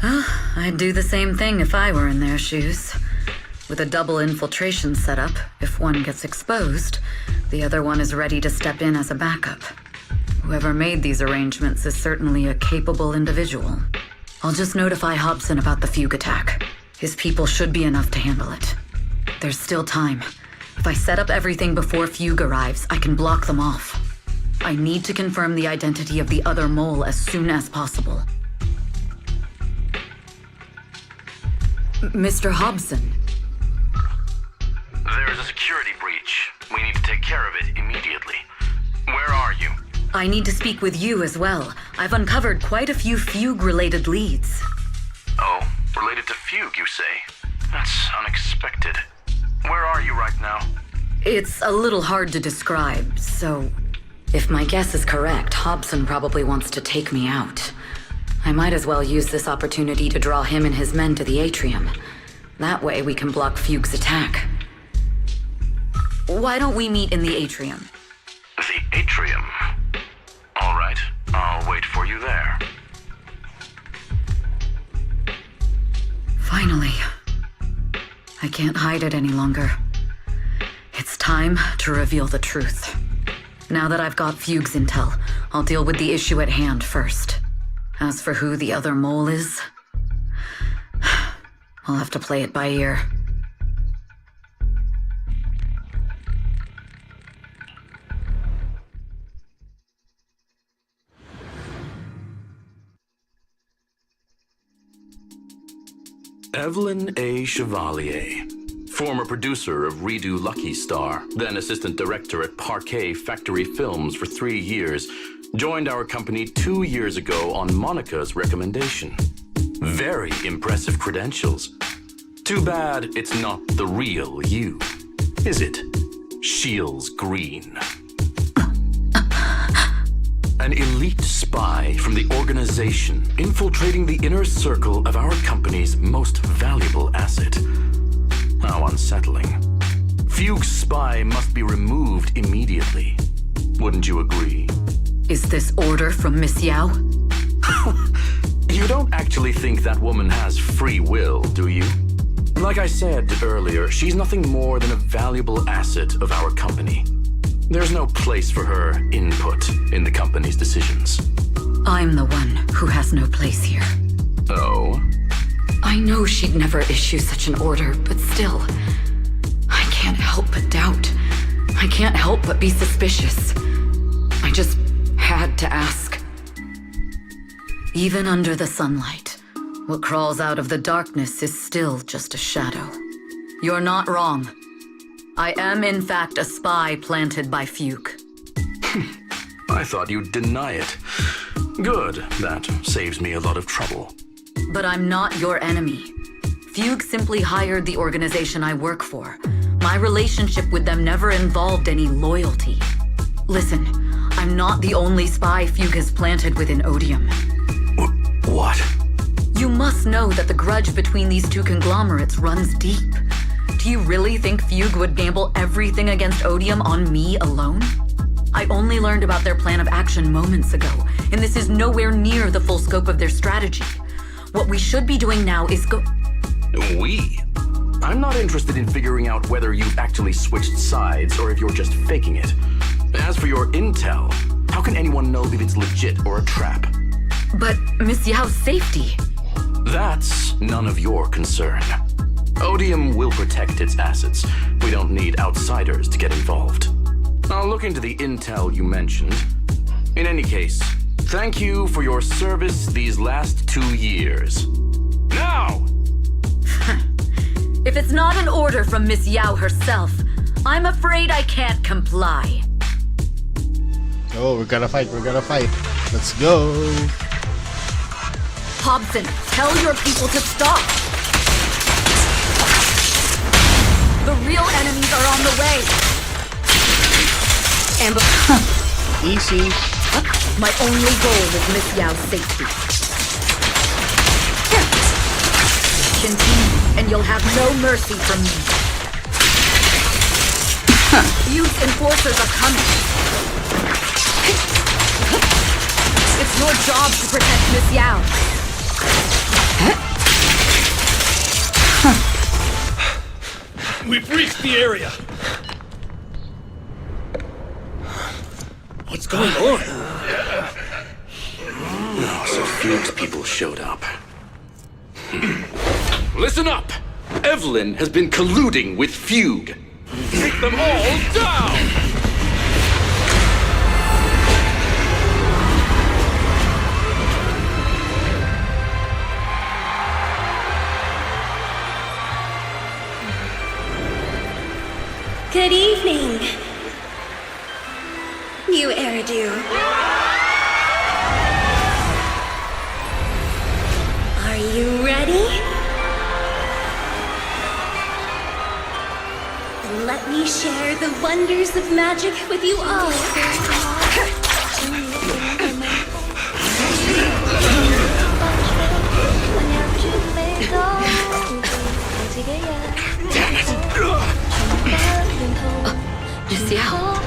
I'd do the same thing if I were in their shoes. With a double infiltration setup, if one gets exposed, the other one is ready to step in as a backup. Whoever made these arrangements is certainly a capable individual. I'll just notify Hobson about the Fugue attack. His people should be enough to handle it. There's still time. If I set up everything before Fugue arrives, I can block them off. I need to confirm the identity of the other mole as soon as possible. Mr. Hobson. There's a security breach. We need to take care of it immediately. Where are you? I need to speak with you as well. I've uncovered quite a few Fugue-related leads. Oh, related to Fugue, you say? That's unexpected. Where are you right now? It's a little hard to describe, so... If my guess is correct, Hobson probably wants to take me out. I might as well use this opportunity to draw him and his men to the atrium. That way we can block Fugue's attack. Why don't we meet in the atrium? The atrium? All right, I'll wait for you there. Finally. I can't hide it any longer. It's time to reveal the truth. Now that I've got Fugue's intel, I'll deal with the issue at hand first. As for who the other mole is, I'll have to play it by ear. Evelyn A. Chevalier, former producer of Redo Lucky Star, then assistant director at Parquet Factory Films for 3 years, joined our company 2 years ago on Monica's recommendation. Very impressive credentials. Too bad it's not the real you, is it, Shields Green? An elite spy from the organization infiltrating the inner circle of our company's most valuable asset. How unsettling. Fugue's spy must be removed immediately. Wouldn't you agree? Is this order from Miss Yao? You don't actually think that woman has free will, do you? Like I said earlier, she's nothing more than a valuable asset of our company. There's no place for her input in the company's decisions. I'm the one who has no place here. Oh? I know she'd never issue such an order, but still, I can't help but doubt. I can't help but be suspicious. I just had to ask. Even under the sunlight, what crawls out of the darkness is still just a shadow. You're not wrong. I am, in fact, a spy planted by Fugue. I thought you'd deny it. Good, that saves me a lot of trouble. But I'm not your enemy. Fugue simply hired the organization I work for. My relationship with them never involved any loyalty. Listen, I'm not the only spy Fugue has planted within Odium. What? You must know that the grudge between these two conglomerates runs deep. Do you really think Fugue would gamble everything against Odium on me alone? I only learned about their plan of action moments ago, and this is nowhere near the full scope of their strategy. What we should be doing now is We? I'm not interested in figuring out whether you've actually switched sides or if you're just faking it. As for your intel, how can anyone know if it's legit or a trap? But Miss Yao's safety... That's none of your concern. Odium will protect its assets. We don't need outsiders to get involved. I'll look into the intel you mentioned. In any case, thank you for your service these last 2 years. Now! If it's not an order from Miss Yao herself, I'm afraid I can't comply. Oh, we're gonna fight, Let's go. Hobson, tell your people to stop! The real enemies are on the way! Easy. My only goal is Miss Yao's safety. Continue, and you'll have no mercy from me. Youth enforcers are coming. It's your job to protect Miss Yao. We've reached the area. What's going on? Oh, so Fugue's people showed up. Listen up! Evelyn has been colluding with Fugue. Take them all down! Good evening, new heir-do. Are you ready? Let me share the wonders of magic with you all. Miss Yao.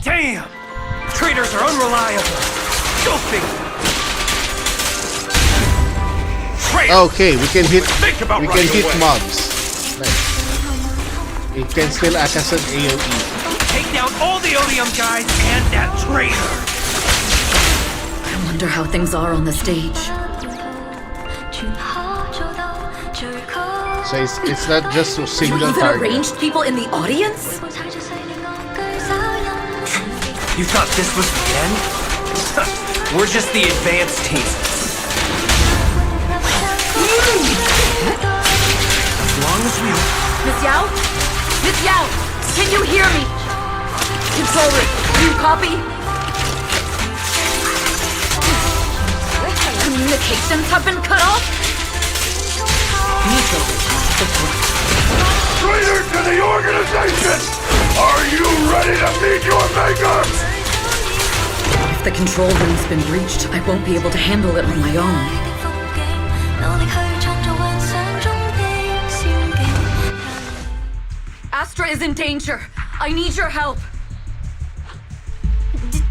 Damn! Traitors are unreliable. Go figure. Okay, we can hit about we can running hit away. mobs. Nice. It can still act as an AoE. Take down all the Odium guys and that traitor. I wonder how things are on the stage. So it's not just a You single even target. arranged people in the audience? You thought this was the end? We're just the advanced team. As long as we... Miss Yao? Miss Yao! Can you hear me? Control room, do you copy? Communications have been cut off? Neutral. Traitor to the organization! Are you ready to meet your maker? If the control room's been breached, I won't be able to handle it on my own. Astra is in danger. I need your help.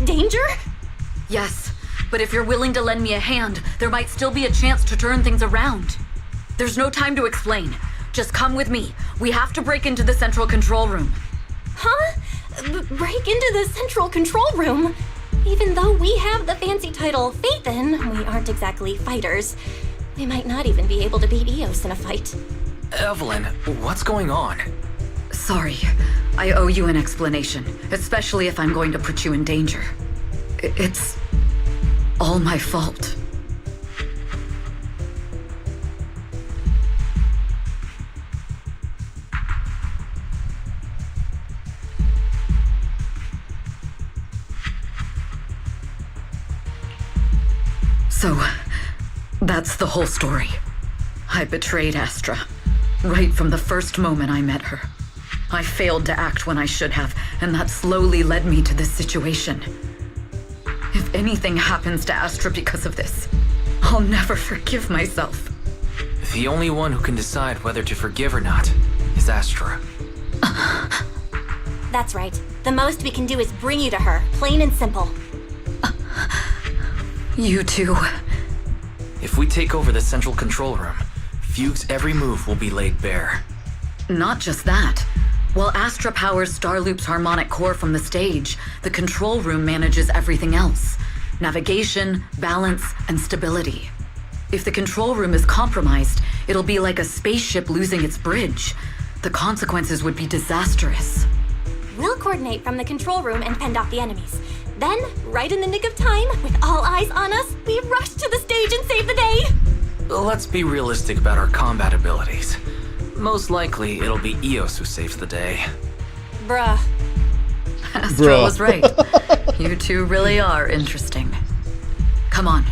Danger? Yes, but if you're willing to lend me a hand, there might still be a chance to turn things around. There's no time to explain. Just come with me. We have to break into the central control room. Huh? Break into the central control room? Even though we have the fancy title Phaethon, we aren't exactly fighters. We might not even be able to beat Eos in a fight. Evelyn, what's going on? Sorry, I owe you an explanation, especially if I'm going to put you in danger. It's all my fault. So, that's the whole story. I betrayed Astra, right from the first moment I met her. I failed to act when I should have, and that slowly led me to this situation. If anything happens to Astra because of this, I'll never forgive myself. The only one who can decide whether to forgive or not is Astra. That's right. The most we can do is bring you to her, plain and simple. You too. If we take over the central control room, Fugue's every move will be laid bare. Not just that. While Astra powers Starloop's harmonic core from the stage, the control room manages everything else. Navigation, balance, and stability. If the control room is compromised, it'll be like a spaceship losing its bridge. The consequences would be disastrous. We'll coordinate from the control room and fend off the enemies. Then, right in the nick of time, with all eyes on us, we rush to the stage and save the day! Let's be realistic about our combat abilities. Most likely, it'll be Eos who saves the day. Bruh. Astra was right. You two really are interesting. Come on,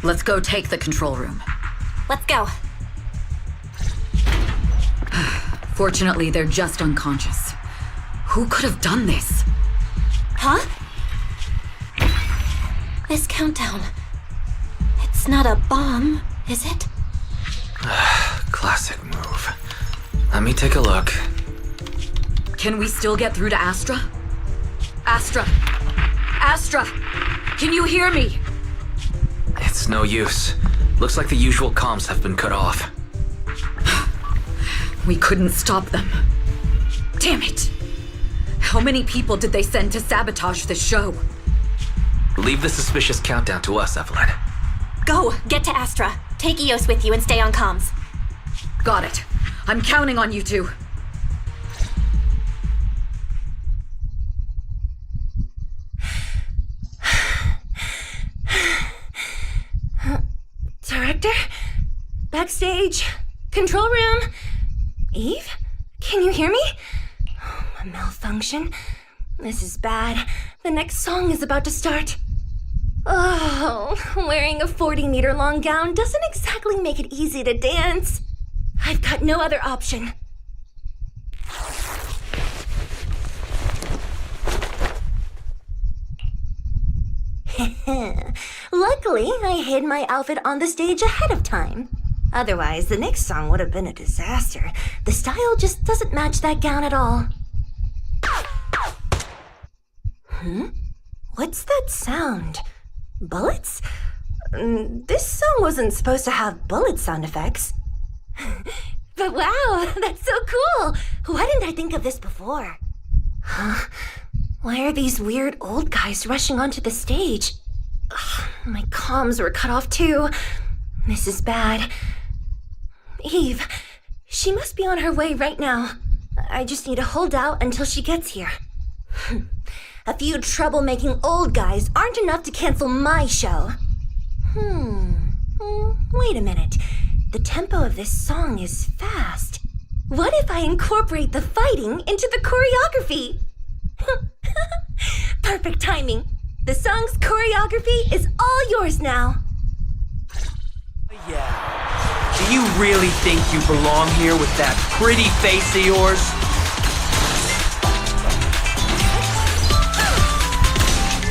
let's go take the control room. Let's go. Fortunately, they're just unconscious. Who could have done this? Huh? This countdown. It's not a bomb, is it? Classic move. Let me take a look. Can we still get through to Astra? Astra! Astra! Can you hear me? It's no use. Looks like the usual comms have been cut off. We couldn't stop them. Damn it! How many people did they send to sabotage the show? Leave the suspicious countdown to us, Evelyn. Go! Get to Astra. Take Eos with you and stay on comms. Got it. I'm counting on you two. Director? Backstage? Control room? Eve? Can you hear me? A malfunction? This is bad. The next song is about to start. Oh, wearing a 40-meter long gown doesn't exactly make it easy to dance. I've got no other option. Luckily, I hid my outfit on the stage ahead of time. Otherwise, the next song would have been a disaster. The style just doesn't match that gown at all. What's that sound? Bullets? This song wasn't supposed to have bullet sound effects. But wow, that's so cool! Why didn't I think of this before? Huh? Why are these weird old guys rushing onto the stage? Ugh, my comms were cut off too. This is bad. Eve, she must be on her way right now. I just need to hold out until she gets here. A few troublemaking old guys aren't enough to cancel my show. Wait a minute. The tempo of this song is fast. What if I incorporate the fighting into the choreography? Perfect timing. The song's choreography is all yours now. Yeah. Do you really think you belong here with that pretty face of yours?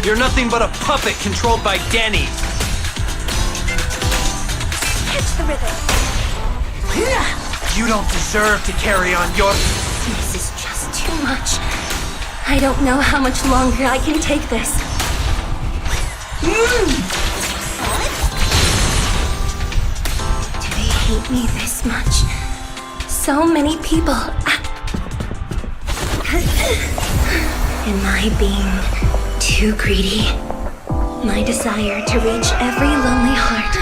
You're nothing but a puppet controlled by Denny. Catch the rhythm. You don't deserve to carry on your... This is just too much. I don't know how much longer I can take this. Do they hate me this much? So many people. Am I being too greedy? My desire to reach every lonely heart.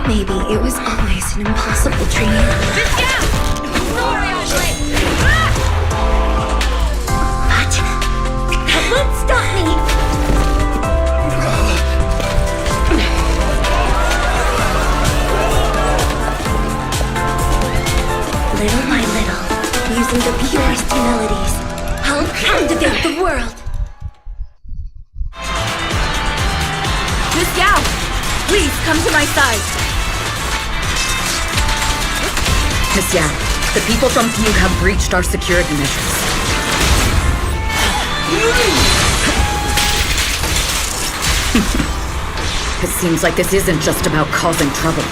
Maybe it was always an impossible dream. What? That won't stop me! Little by little, using the purest melodies, I'll captivate the world! Miss Gao, please come to my side. Miss Yao, the people from Fugue have breached our security measures. It seems like this isn't just about causing trouble.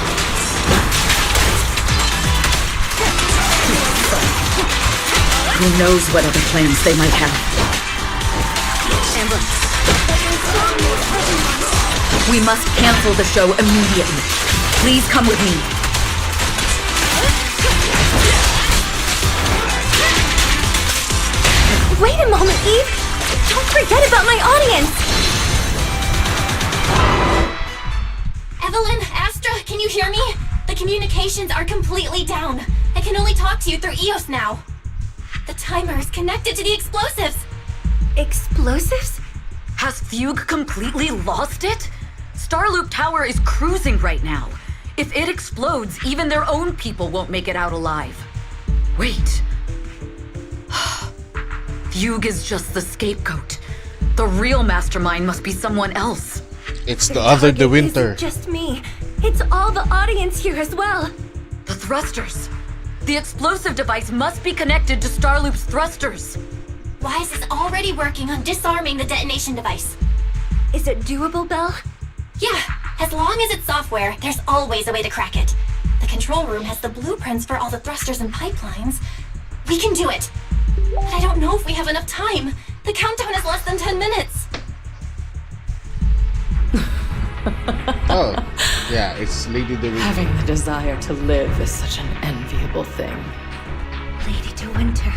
Who knows what other plans they might have. We must cancel the show immediately. Please come with me. moment, Eve! Don't forget about my audience! Evelyn, Astra, can you hear me? The communications are completely down. I can only talk to you through EOS now. The timer is connected to the explosives. Explosives? Has Fugue completely lost it? Starloop Tower is cruising right now. If it explodes, even their own people won't make it out alive. Wait. Fugue is just the scapegoat. The real mastermind must be someone else. It's the other De Winter. Isn't just me. It's all the audience here as well. The thrusters. The explosive device must be connected to Starloop's thrusters. Wise is already working on disarming the detonation device. Is it doable, Belle? Yeah, as long as it's software, there's always a way to crack it. The control room has the blueprints for all the thrusters and pipelines. We can do it. But I don't know if we have enough time. The countdown is less than 10 minutes. Oh, yeah, it's Lady De Winter. Having the desire to live is such an enviable thing. Lady De Winter,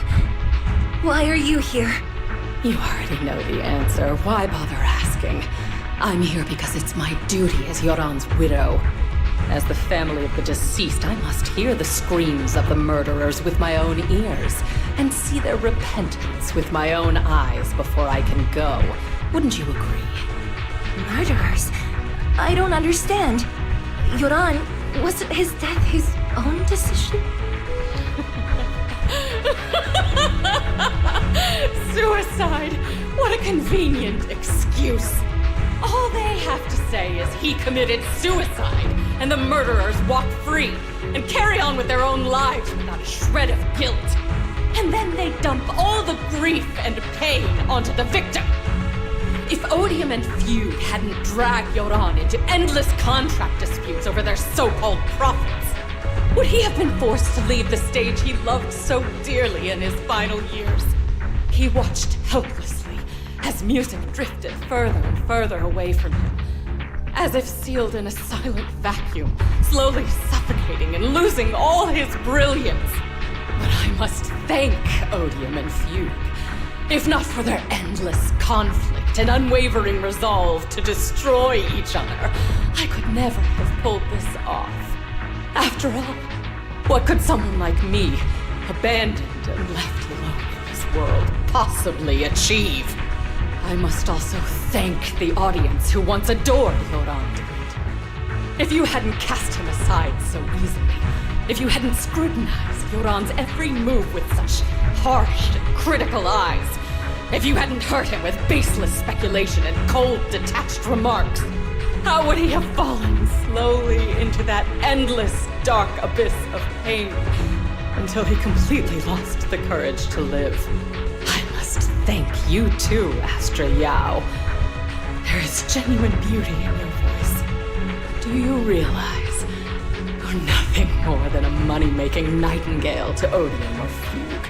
why are you here? You already know the answer. Why bother asking? I'm here because it's my duty as Yoran's widow. As the family of the deceased, I must hear the screams of the murderers with my own ears and see their repentance with my own eyes before I can go. Wouldn't you agree? Murderers? I don't understand. Yoran, was his death his own decision? Suicide! What a convenient excuse. All they have to say is he committed suicide, and the murderers walk free and carry on with their own lives without a shred of guilt. And then they dump all the grief and pain onto the victim. If Odium and Fugue hadn't dragged Yoran into endless contract disputes over their so-called profits, would he have been forced to leave the stage he loved so dearly in his final years? He watched helplessly as music drifted further and further away from him, as if sealed in a silent vacuum, slowly suffocating and losing all his brilliance. But I must thank Odium and Fugue, if not for their endless conflict and unwavering resolve to destroy each other, I could never have pulled this off. After all, what could someone like me, abandoned and left alone in this world, possibly achieve? I must also thank the audience who once adored Yoran De Winter. If you hadn't cast him aside so easily, if you hadn't scrutinized Yoran's every move with such harsh and critical eyes, if you hadn't hurt him with baseless speculation and cold, detached remarks, how would he have fallen slowly into that endless, dark abyss of pain until he completely lost the courage to live? I must thank you too, Astra Yao. There is genuine beauty in your voice. Do you realize you're nothing more than a money-making nightingale to Odium or Fugue?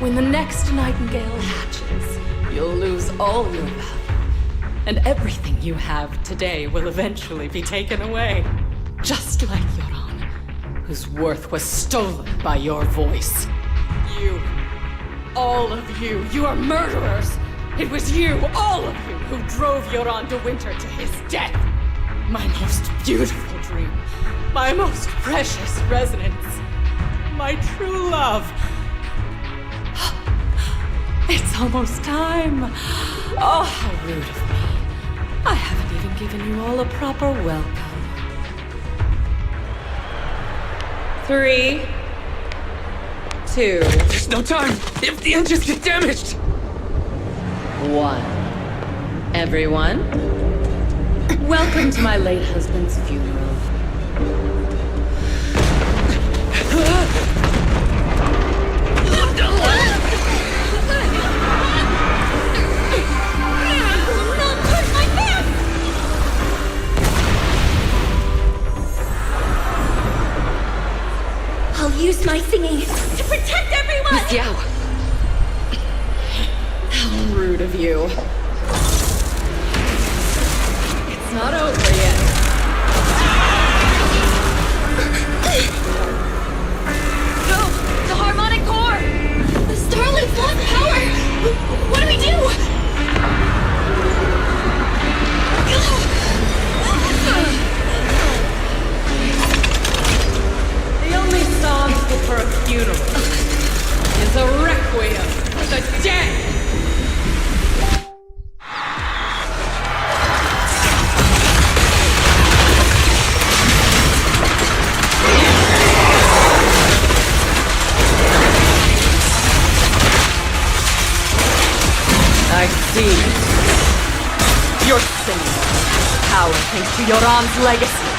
When the next nightingale hatches, you'll lose all your value, and everything you have today will eventually be taken away. Just like Yoran, whose worth was stolen by your voice. You, all of you, you are murderers! It was you, all of you, who drove Yoran De Winter to his death! My most beautiful dream, my most precious resonance, my true love. It's almost time. Oh, how rude of me. I haven't even given you all a proper welcome. 3, 2. There's no time! If the engines get damaged! 1. Everyone, welcome to my late husband's funeral. I'll use my thingy to protect everyone! Miss Yao! How rude of you. It's not over yet. No! The harmonic core! The Starlink's lost power! What succeed. You're singing power thanks to Yoran's legacy.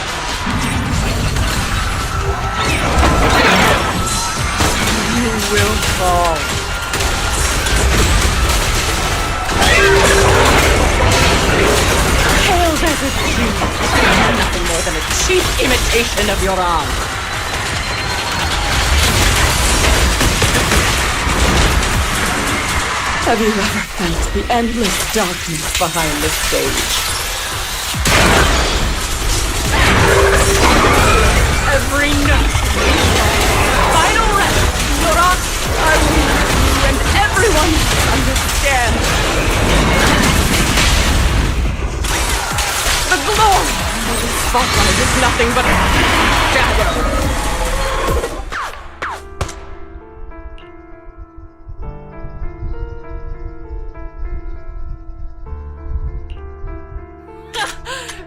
You will fall. Hail Desert King! Nothing more than a cheap imitation of Yoran. Have you ever felt the endless darkness behind the stage? Every note, final rest, Yoran, I will let you and everyone understand. The glory of the spotlight is nothing but a shadow.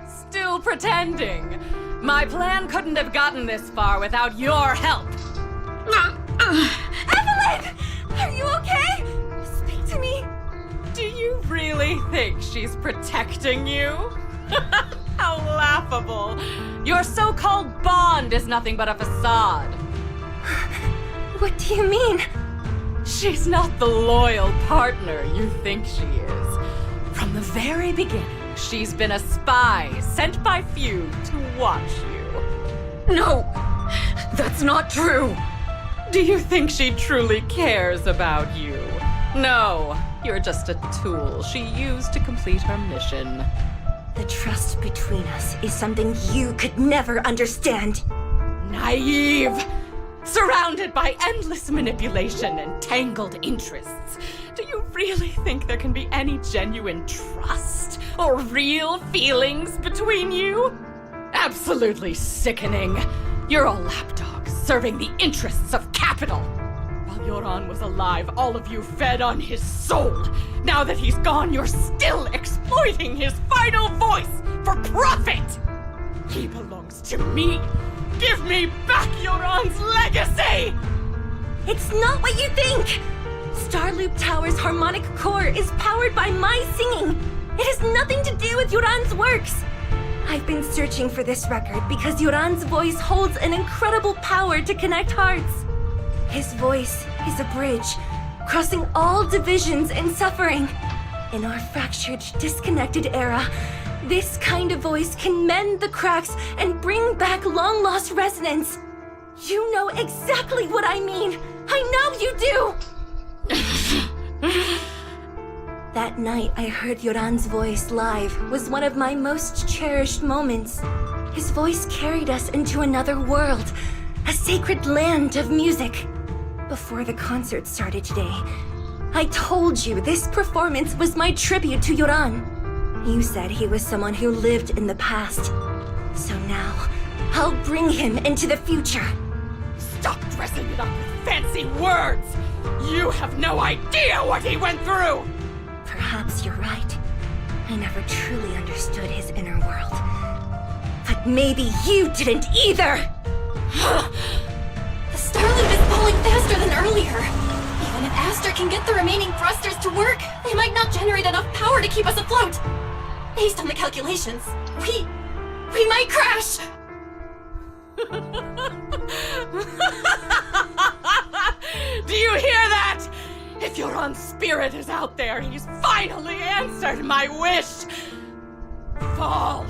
Still pretending. My plan couldn't have gotten this far without your help. Evelyn! Are you okay? Speak to me. Do you really think she's protecting you? How laughable. Your so-called bond is nothing but a facade. What do you mean? She's not the loyal partner you think she is. From the very beginning, she's been a spy sent by few to watch you. No! That's not true! Do you think she truly cares about you? No, you're just a tool she used to complete her mission. The trust between us is something you could never understand. Naive! Surrounded by endless manipulation and tangled interests. Do you really think there can be any genuine trust or real feelings between you? Absolutely sickening. You're all lapdogs serving the interests of capital. While Yoran was alive, all of you fed on his soul. Now that he's gone, you're still exploiting his final voice for profit. He belongs to me. Give me back Yoran's legacy! It's not what you think! Starloop Tower's harmonic core is powered by my singing. It has nothing to do with Yoran's works. I've been searching for this record because Yoran's voice holds an incredible power to connect hearts. His voice is a bridge, crossing all divisions and suffering. In our fractured, disconnected era, this kind of voice can mend the cracks and bring back long-lost resonance. You know exactly what I mean. I know you do! That night I heard Yoran's voice live was one of my most cherished moments. His voice carried us into another world, a sacred land of music. Before the concert started today, I told you this performance was my tribute to Yoran. You said he was someone who lived in the past. So now, I'll bring him into the future. Stop dressing it up with fancy words! You have no idea what he went through! Perhaps you're right. I never truly understood his inner world. But maybe you didn't either! The Starloop is falling faster than earlier. Even if Aster can get the remaining thrusters to work, they might not generate enough power to keep us afloat. Based on the calculations, we might crash! Do you hear that? If Yoran's spirit is out there, he's finally answered my wish! Fall!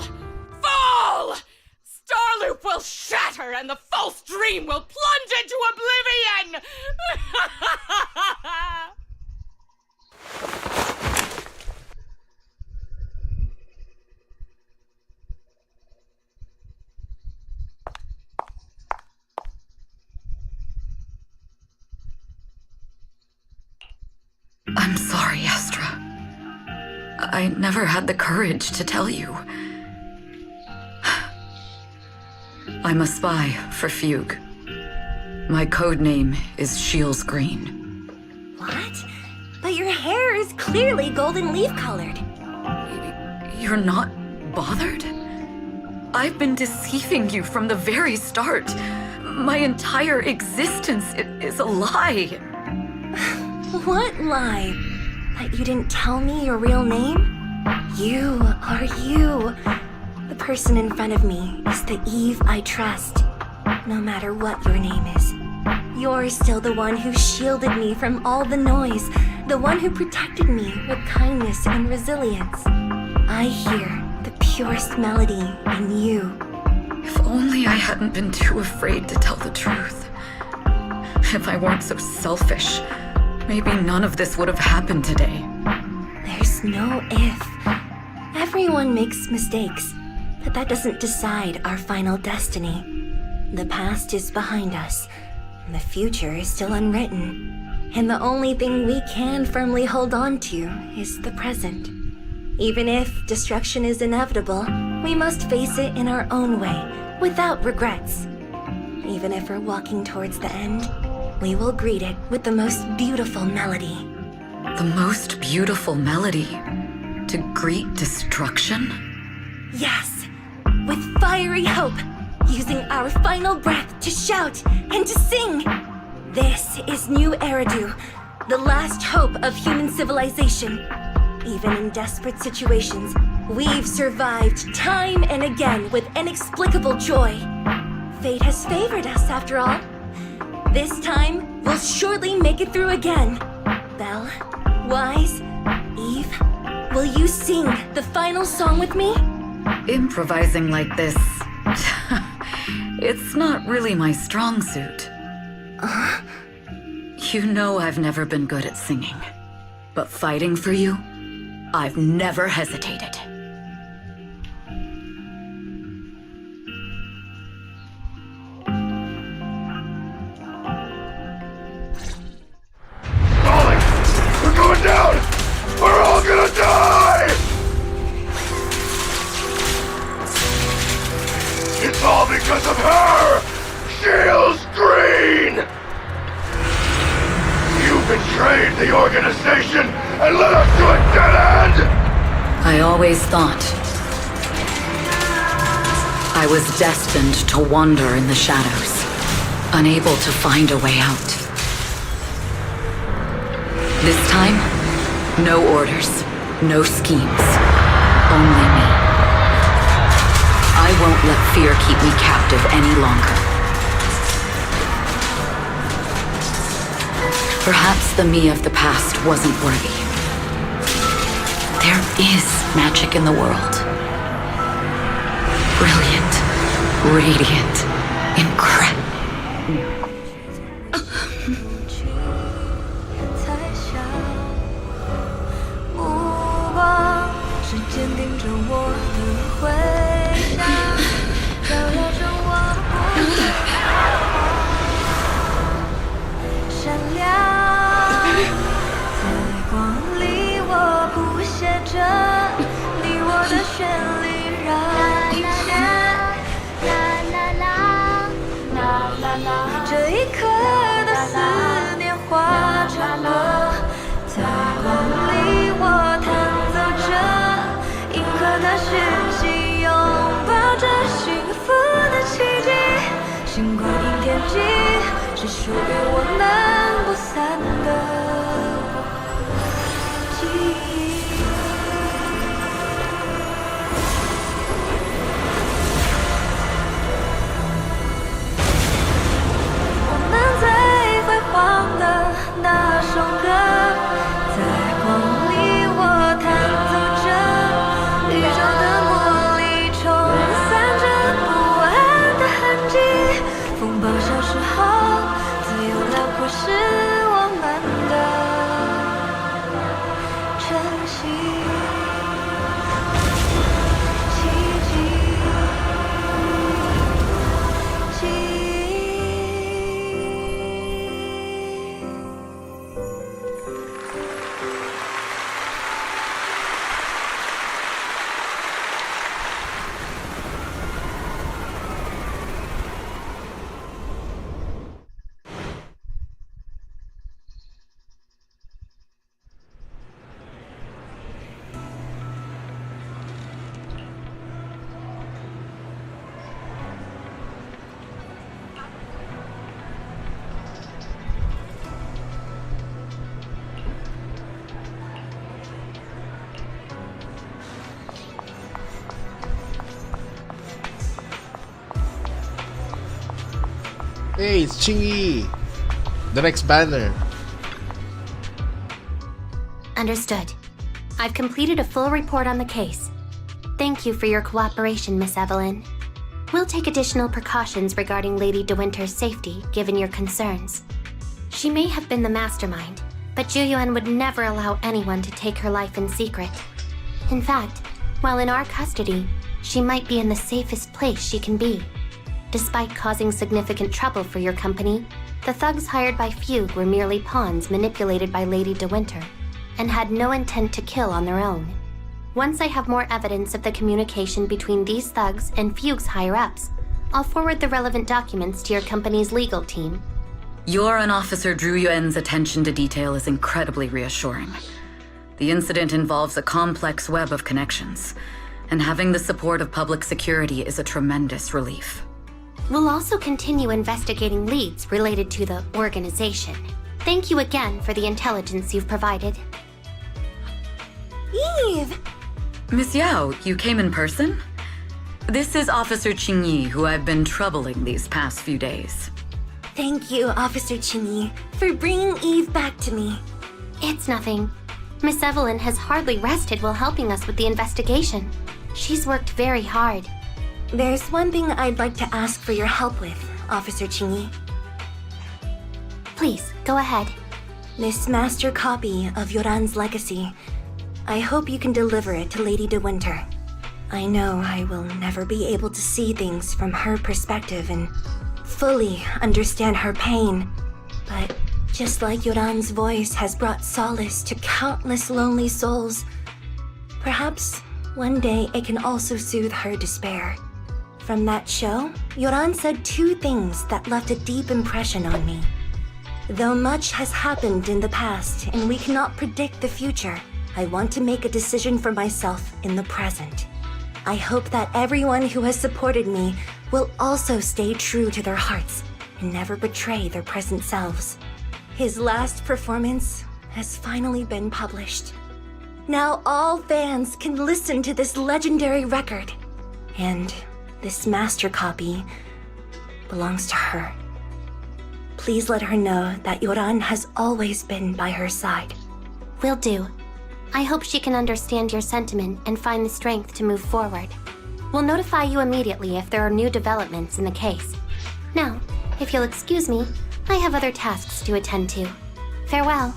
Fall! Starloop will shatter and the false dream will plunge into oblivion! I'm sorry, Astra. I never had the courage to tell you. I'm a spy for Fugue. My code name is Shields Green. What? But your hair is clearly golden leaf colored. You're not bothered? I've been deceiving you from the very start. My entire existence is a lie. What lie? that you didn't tell me your real name? You are you. The person in front of me is the Eve I trust, no matter what your name is. You're still the one who shielded me from all the noise, the one who protected me with kindness and resilience. I hear the purest melody in you. If only I hadn't been too afraid to tell the truth. If I weren't so selfish, maybe none of this would have happened today. There's no if. Everyone makes mistakes, but that doesn't decide our final destiny. The past is behind us, and the future is still unwritten. And the only thing we can firmly hold on to is the present. Even if destruction is inevitable, we must face it in our own way, without regrets. Even if we're walking towards the end, we will greet it with the most beautiful melody. The most beautiful melody? To greet destruction? Yes, with fiery hope, using our final breath to shout and to sing. This is New Eridu, the last hope of human civilization. Even in desperate situations, we've survived time and again with inexplicable joy. Fate has favored us after all. This time, we'll surely make it through again. Belle, Wise, Eve, will you sing the final song with me? Improvising like this... it's not really my strong suit. You know I've never been good at singing. But fighting for you, I've never hesitated. Ollie! We're going down! We're all gonna die! It's all because of her! Shields Green! You betrayed the organization and led us to a dead end! I always thought I was destined to wander in the shadows, unable to find a way out. This time, no orders, no schemes, only me. I won't let fear keep me captive any longer. Perhaps the me of the past wasn't worthy. There is magic in the world. Brilliant, radiant, incredible. 这一刻的思念化成歌，在光里我弹奏着银河的讯息，拥抱着幸福的奇迹。星光映天际，是属于我们不散的记忆。 最辉煌的那首歌，在光里我弹奏着，宇宙的魔力冲散着不安的痕迹。风暴消失后，自由 Hey, it's KcirnE! The next banner. Understood. I've completed a full report on the case. Thank you for your cooperation, Miss Evelyn. We'll take additional precautions regarding Lady De Winter's safety, given your concerns. She may have been the mastermind, but Juyuan would never allow anyone to take her life in secret. In fact, while in our custody, she might be in the safest place she can be. Despite causing significant trouble for your company, the thugs hired by Fugue were merely pawns manipulated by Lady De Winter, and had no intent to kill on their own. Once I have more evidence of the communication between these thugs and Fugue's higher-ups, I'll forward the relevant documents to your company's legal team. Your and Officer Zhu Yuan's attention to detail is incredibly reassuring. The incident involves a complex web of connections, and having the support of public security is a tremendous relief. We'll also continue investigating leads related to the organization. Thank you again for the intelligence you've provided. Eve! Miss Yao, you came in person? This is Officer KcirnE, who I've been troubling these past few days. Thank you, Officer KcirnE, for bringing Eve back to me. It's nothing. Miss Evelyn has hardly rested while helping us with the investigation. She's worked very hard. There's one thing I'd like to ask for your help with, Officer KcirnE. Please, go ahead. This master copy of Yoran's legacy. I hope you can deliver it to Lady De Winter. I know I will never be able to see things from her perspective and fully understand her pain. But just like Yoran's voice has brought solace to countless lonely souls, perhaps one day it can also soothe her despair. From that show, Yoran said two things that left a deep impression on me. Though much has happened in the past and we cannot predict the future, I want to make a decision for myself in the present. I hope that everyone who has supported me will also stay true to their hearts and never betray their present selves. His last performance has finally been published. Now all fans can listen to this legendary record. And this master copy belongs to her. Please let her know that Yoran has always been by her side. Will do. I hope she can understand your sentiment and find the strength to move forward. We'll notify you immediately if there are new developments in the case. Now, if you'll excuse me, I have other tasks to attend to. Farewell.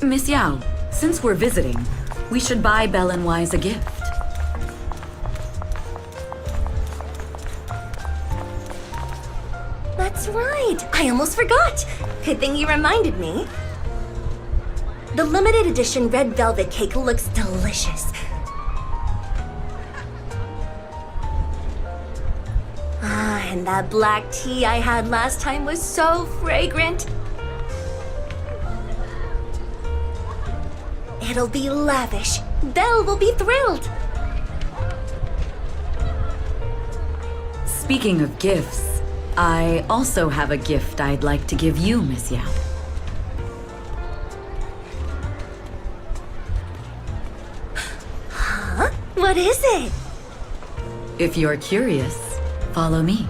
Miss Yao, since we're visiting, we should buy Belle and Wise a gift. That's right! I almost forgot! Good thing you reminded me. The limited edition red velvet cake looks delicious. Ah, and that black tea I had last time was so fragrant. It'll be lavish. Belle will be thrilled. Speaking of gifts, I also have a gift I'd like to give you, Miss Yao. Huh? What is it? If you're curious, follow me.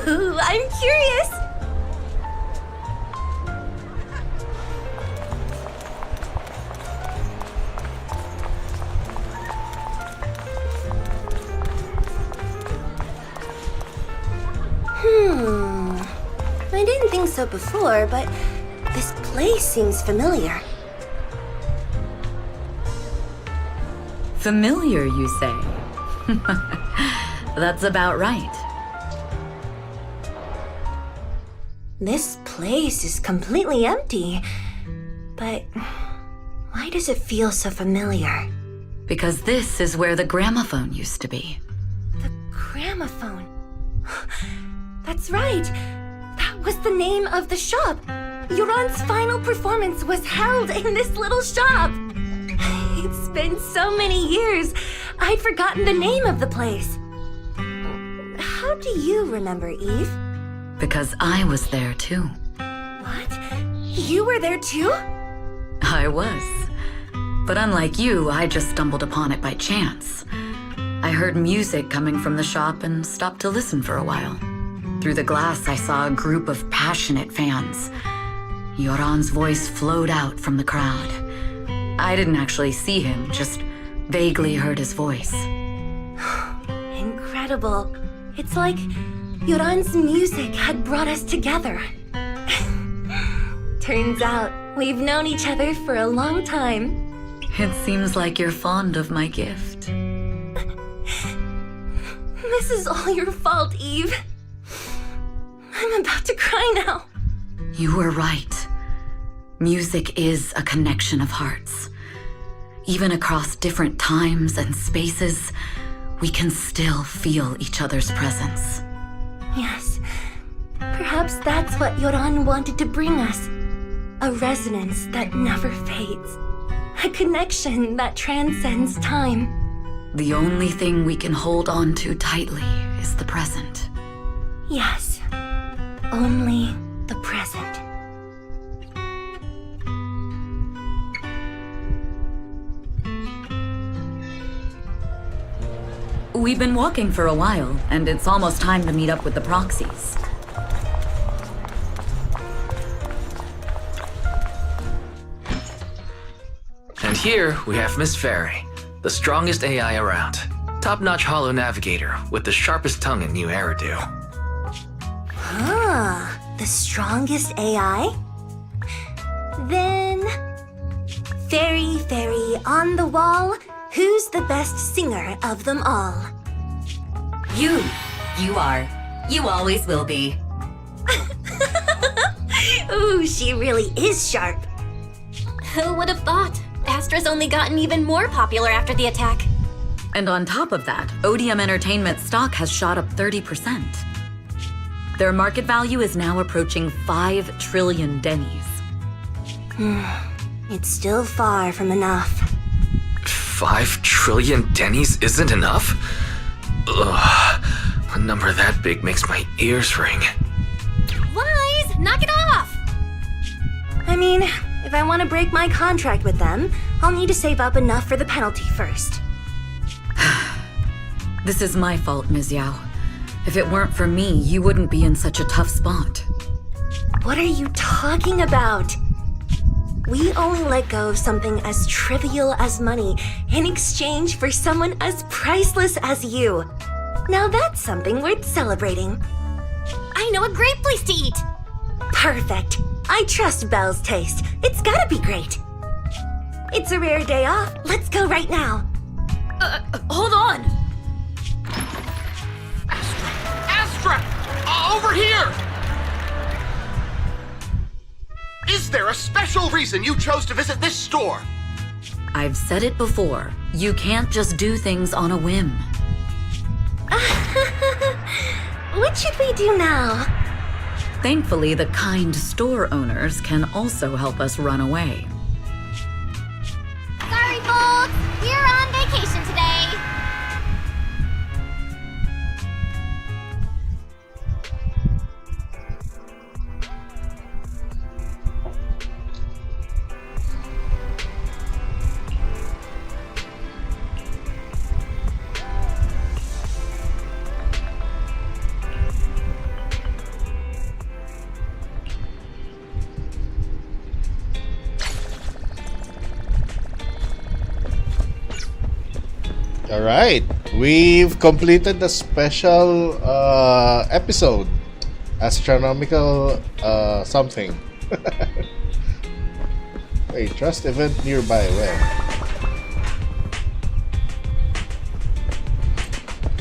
I'm curious. I didn't think so before, but This place seems familiar. Familiar, you say? That's about right. This place is completely empty. But why does it feel so familiar? Because this is where the gramophone used to be. The gramophone. That's right. That was the name of the shop. Yoran's final performance was held in this little shop. It's been so many years, I'd forgotten the name of the place. How do you remember, Eve? Because I was there too. What? You were there too? I was. But unlike you, I just stumbled upon it by chance. I heard music coming from the shop and stopped to listen for a while. Through the glass, I saw a group of passionate fans. Yoran's voice flowed out from the crowd. I didn't actually see him, just vaguely heard his voice. Incredible. It's like Yoran's music had brought us together. Turns out, we've known each other for a long time. It seems like you're fond of my gift. This is all your fault, Eve. I'm about to cry now. You were right. Music is a connection of hearts. Even across different times and spaces, we can still feel each other's presence. Yes. Perhaps that's what Yoran wanted to bring us. A resonance that never fades. A connection that transcends time. The only thing we can hold on to tightly is the present. Yes. Only the present. We've been walking for a while, and it's almost time to meet up with the proxies. And here we have Miss Fairy, the strongest AI around. Top-notch holo navigator with the sharpest tongue in New Eridu. Ah, the strongest AI? Then... Fairy, on the wall, who's the best singer of them all? You. You are. You always will be. Ooh, she really is sharp. Who would have thought? Astra's only gotten even more popular after the attack. And on top of that, Odium Entertainment stock has shot up 30%. Their market value is now approaching 5 trillion dennies. It's still far from enough. 5 trillion dennies isn't enough? Ugh, a number that big makes my ears ring. Wise, knock it off! I mean, if I want to break my contract with them, I'll need to save up enough for the penalty first. This is my fault, Ms. Yao. If it weren't for me, you wouldn't be in such a tough spot. What are you talking about? We only let go of something as trivial as money in exchange for someone as priceless as you. Now that's something worth celebrating. I know a great place to eat! Perfect. I trust Belle's taste. It's gotta be great. It's a rare day off. Let's go right now. Hold on! Astra! Over here! Is there a special reason you chose to visit this store? I've said it before. You can't just do things on a whim. What should we do now? Thankfully, the kind store owners can also help us run away. Sorry, folks! We're on vacation today! Alright, we've completed the special episode. Astronomical something. Wait, trust event nearby. Where?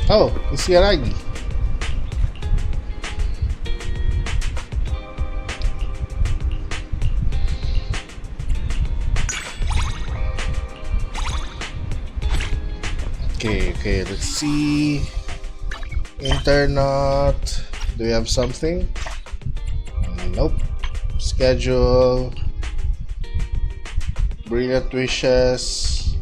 Oh, it's Yaragi. Okay, let's see. Internet. Do we have something? Nope. Schedule. Brilliant wishes.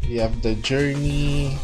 We have the journey.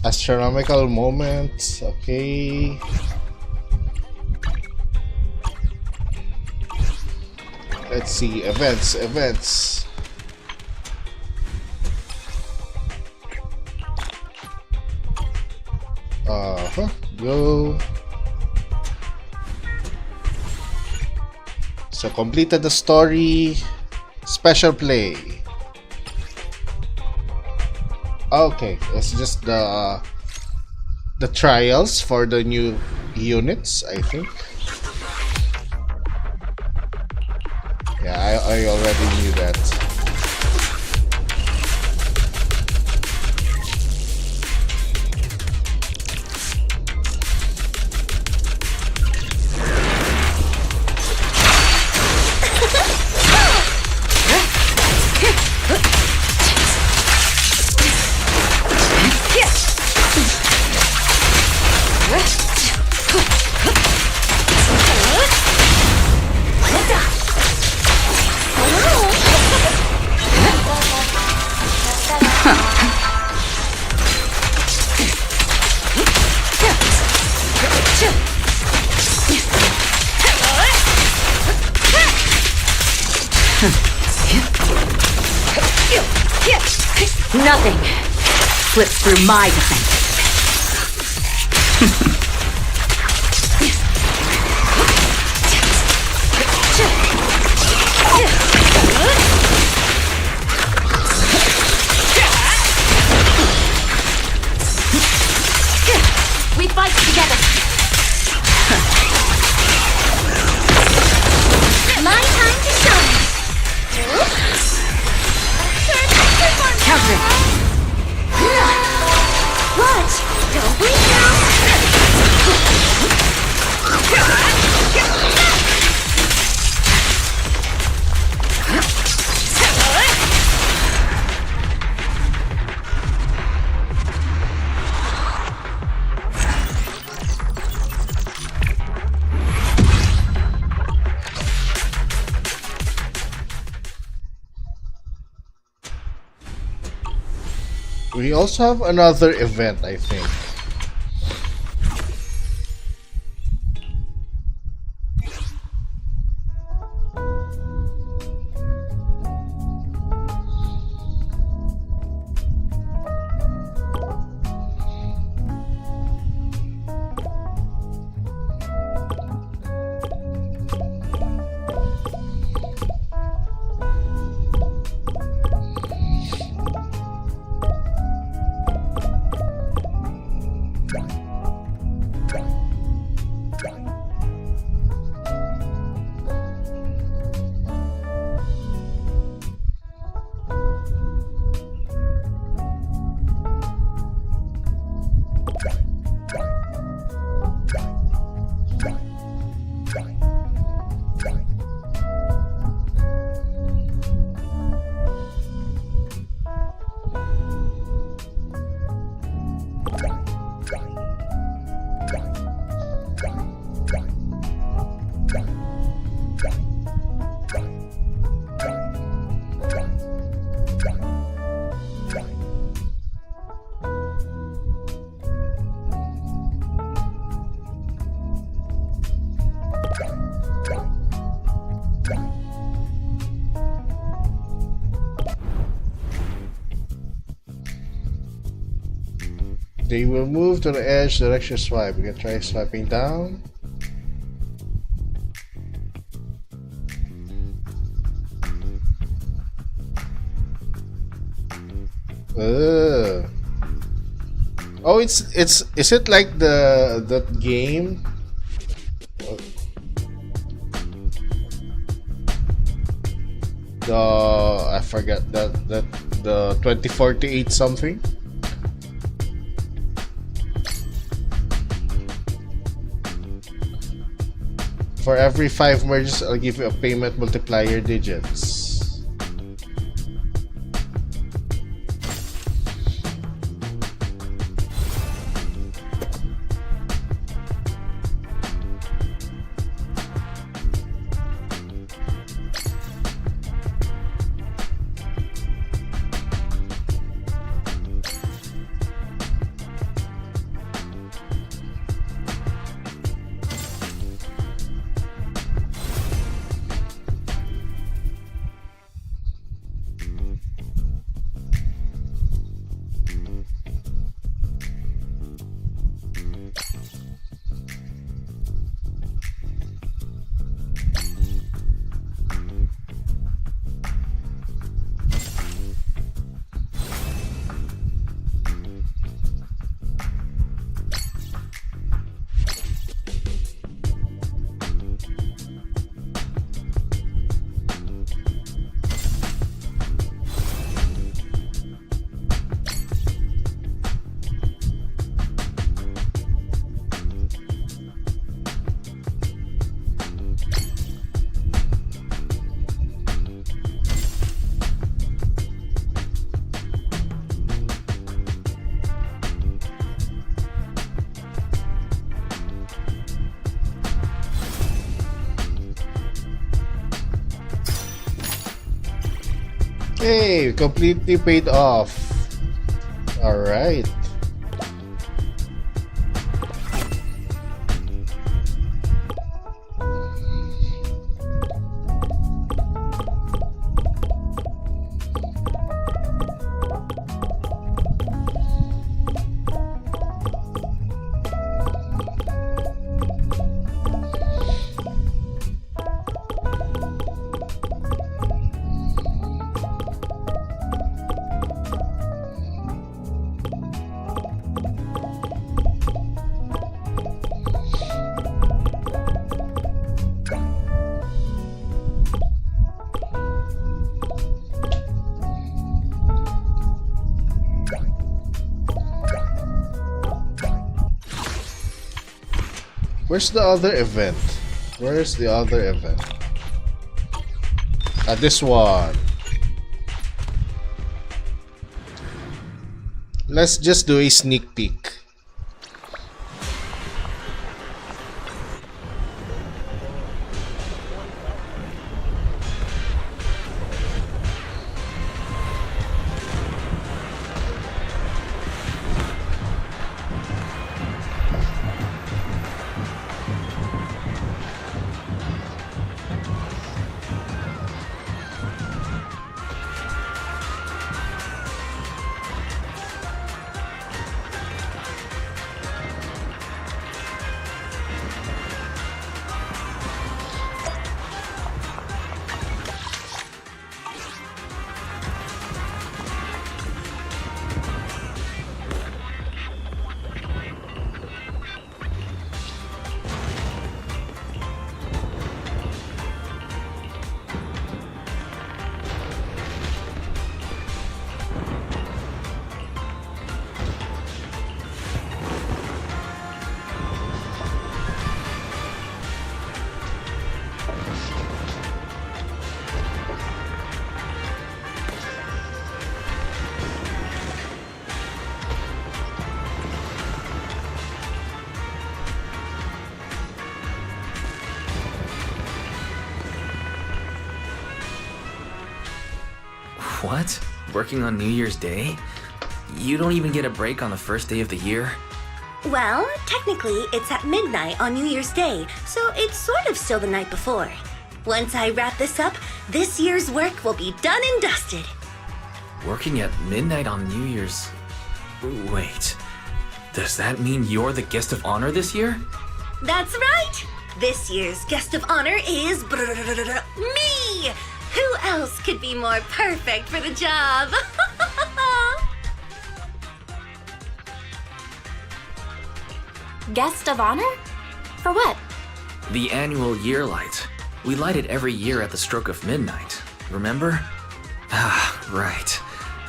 Astronomical moments, okay. Let's see, events. Go. So completed the story. Special play. Okay, it's just the trials for the new units, I think. Yeah, I already knew that. Nothing slips through my defense. We fight together. My time to shine. Counter. Watch. Don't we We also have another event, I think. They will move to the edge direction swipe. We can try swiping down. Oh, is it like that game? I forget that the 2048 something. For every 5 merges, I'll give you a payment multiplier digits. Hey, completely paid off. All right. Where's the other event? Where's the other event? This one. Let's just do a sneak peek. What? Working on New Year's Day? You don't even get a break on the first day of the year? Well, technically, it's at midnight on New Year's Day, so it's sort of still the night before. Once I wrap this up, this year's work will be done and dusted. Working at midnight on New Year's... Wait. Does that mean you're the guest of honor this year? That's right! This year's guest of honor is me! Who else could be more perfect for the job? Guest of honor? For what? The annual year light. We light it every year at the stroke of midnight, remember? Ah, right.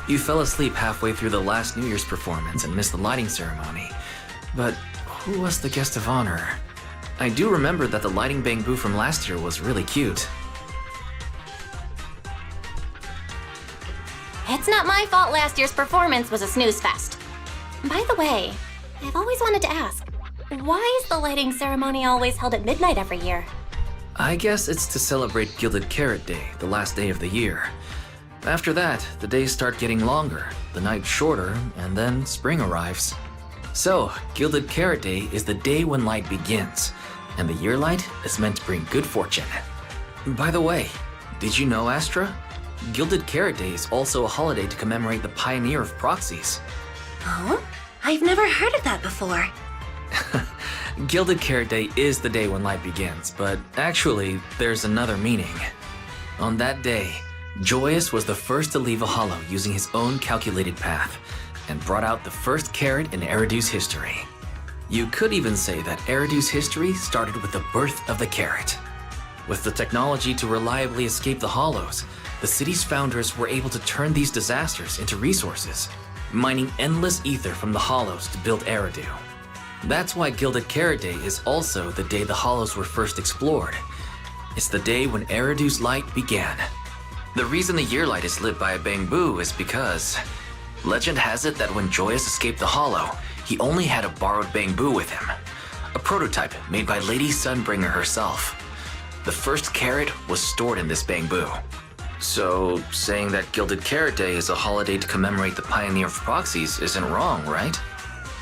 You fell asleep halfway through the last New Year's performance and missed the lighting ceremony. But who was the guest of honor? I do remember that the lighting bamboo from last year was really cute. It's not my fault last year's performance was a snooze fest. By the way, I've always wanted to ask, why is the lighting ceremony always held at midnight every year? I guess it's to celebrate Gilded Carrot Day, the last day of the year. After that, the days start getting longer, the nights shorter, and then spring arrives. So, Gilded Carrot Day is the day when light begins, and the year light is meant to bring good fortune. By the way, did you know, Astra? Gilded Carrot Day is also a holiday to commemorate the pioneer of proxies. Oh? I've never heard of that before. Gilded Carrot Day is the day when light begins, but actually, there's another meaning. On that day, Joyous was the first to leave a hollow using his own calculated path, and brought out the first carrot in Eridu's history. You could even say that Eridu's history started with the birth of the carrot. With the technology to reliably escape the hollows, the city's founders were able to turn these disasters into resources, mining endless ether from the hollows to build Eridu. That's why Gilded Carrot Day is also the day the hollows were first explored. It's the day when Eridu's light began. The reason the year light is lit by a bamboo is because legend has it that when Joyous escaped the hollow, he only had a borrowed bamboo with him, a prototype made by Lady Sunbringer herself. The first carrot was stored in this bamboo. So, saying that Gilded Carrot Day is a holiday to commemorate the pioneer of proxies isn't wrong, right?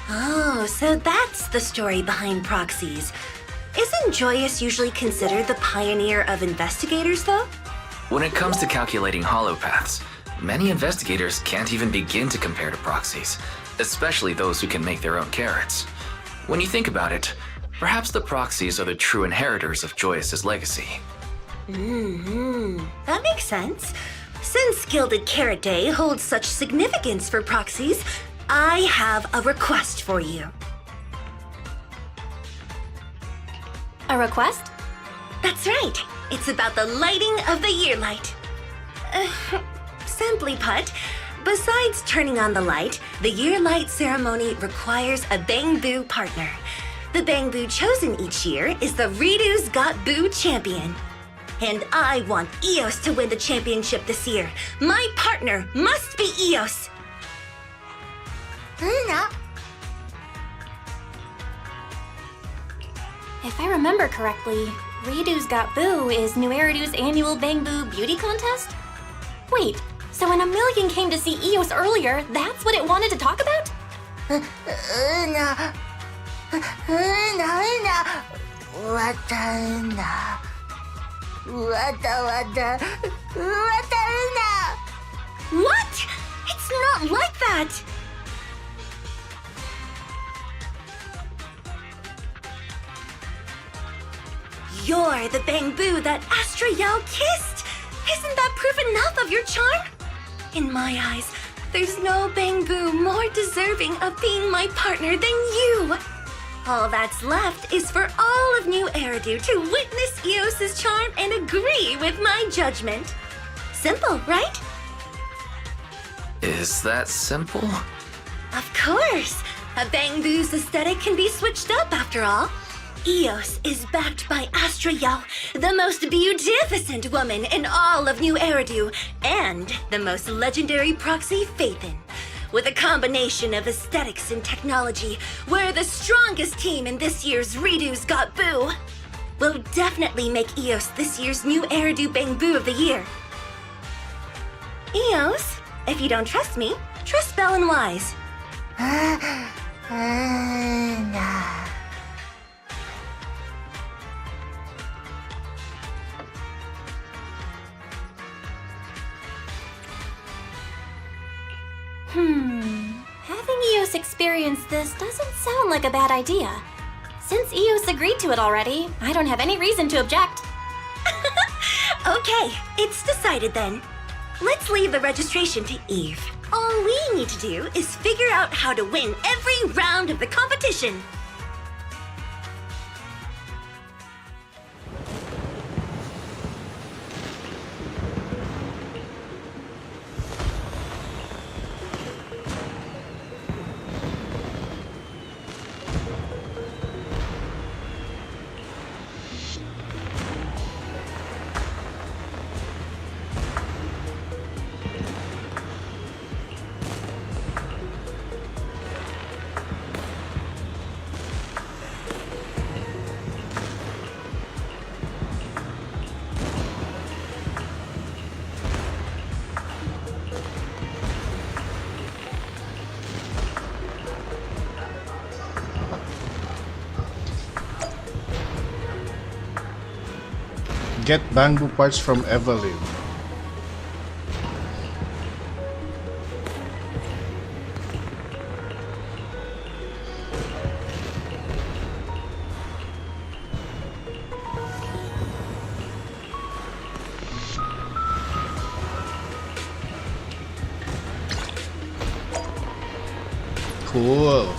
Oh, so that's the story behind proxies. Isn't Joyous usually considered the pioneer of investigators, though? When it comes to calculating hollow paths, many investigators can't even begin to compare to proxies, especially those who can make their own carrots. When you think about it, perhaps the proxies are the true inheritors of Joyous's legacy. That makes sense. Since Gilded Carrot Day holds such significance for proxies, I have a request for you. A request? That's right. It's about the lighting of the year light. Simply put, besides turning on the light, the year light ceremony requires a bamboo partner. The bamboo chosen each year is the Redo's Got Boo champion. And I want Eos to win the championship this year. My partner must be Eos. If I remember correctly, Redo's Got Boo is New Eridu's annual Bamboo Beauty Contest? Wait, so when a million came to see Eos earlier, that's what it wanted to talk about? What? It's not like that! You're the bamboo that Astra Yao kissed! Isn't that proof enough of your charm? In my eyes, there's no bamboo more deserving of being my partner than you! All that's left is for all of New Eridu to witness Eos's charm and agree with my judgment. Simple, right? Is that simple? Of course! A bamboo's aesthetic can be switched up after all. Eos is backed by Astra Yao, the most beautificent woman in all of New Eridu, and the most legendary proxy Phaethon. With a combination of aesthetics and technology, we're the strongest team in this year's Redo's Got Boo. We'll definitely make Eos this year's New Eridu Bamboo of the Year. Eos, if you don't trust me, trust Belle and Wise. Having Eos experience this doesn't sound like a bad idea. Since Eos agreed to it already, I don't have any reason to object. Okay, it's decided then. Let's leave the registration to Eve. All we need to do is figure out how to win every round of the competition. Get bamboo parts from Evelyn. Cool.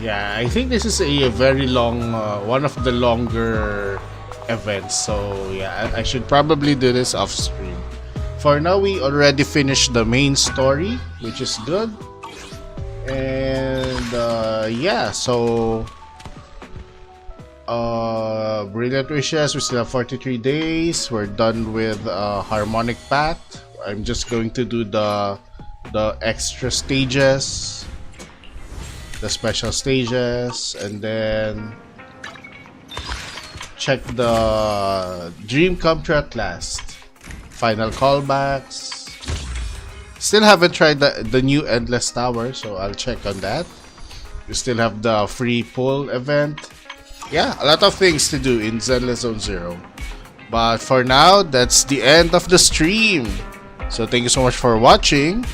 Yeah, I think this is a very long, one of the longer events. So yeah, I should probably do this off screen. For now, we already finished the main story, which is good. And yeah, so brilliant wishes. We still have 43 days. We're done with Harmonic Path. I'm just going to do the extra stages, the special stages, and then check the Dream Come True at Last. Final callbacks. Still haven't tried the new Endless Tower, so I'll check on that. We still have the free pull event. Yeah, a lot of things to do in Zenless Zone Zero. But for now, that's the end of the stream. So thank you so much for watching.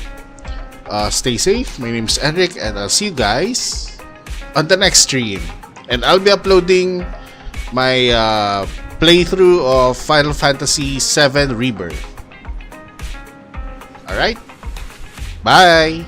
Stay safe. My name is Enric, and I'll see you guys on the next stream. And I'll be uploading my playthrough of Final Fantasy 7 Rebirth. Alright? Bye!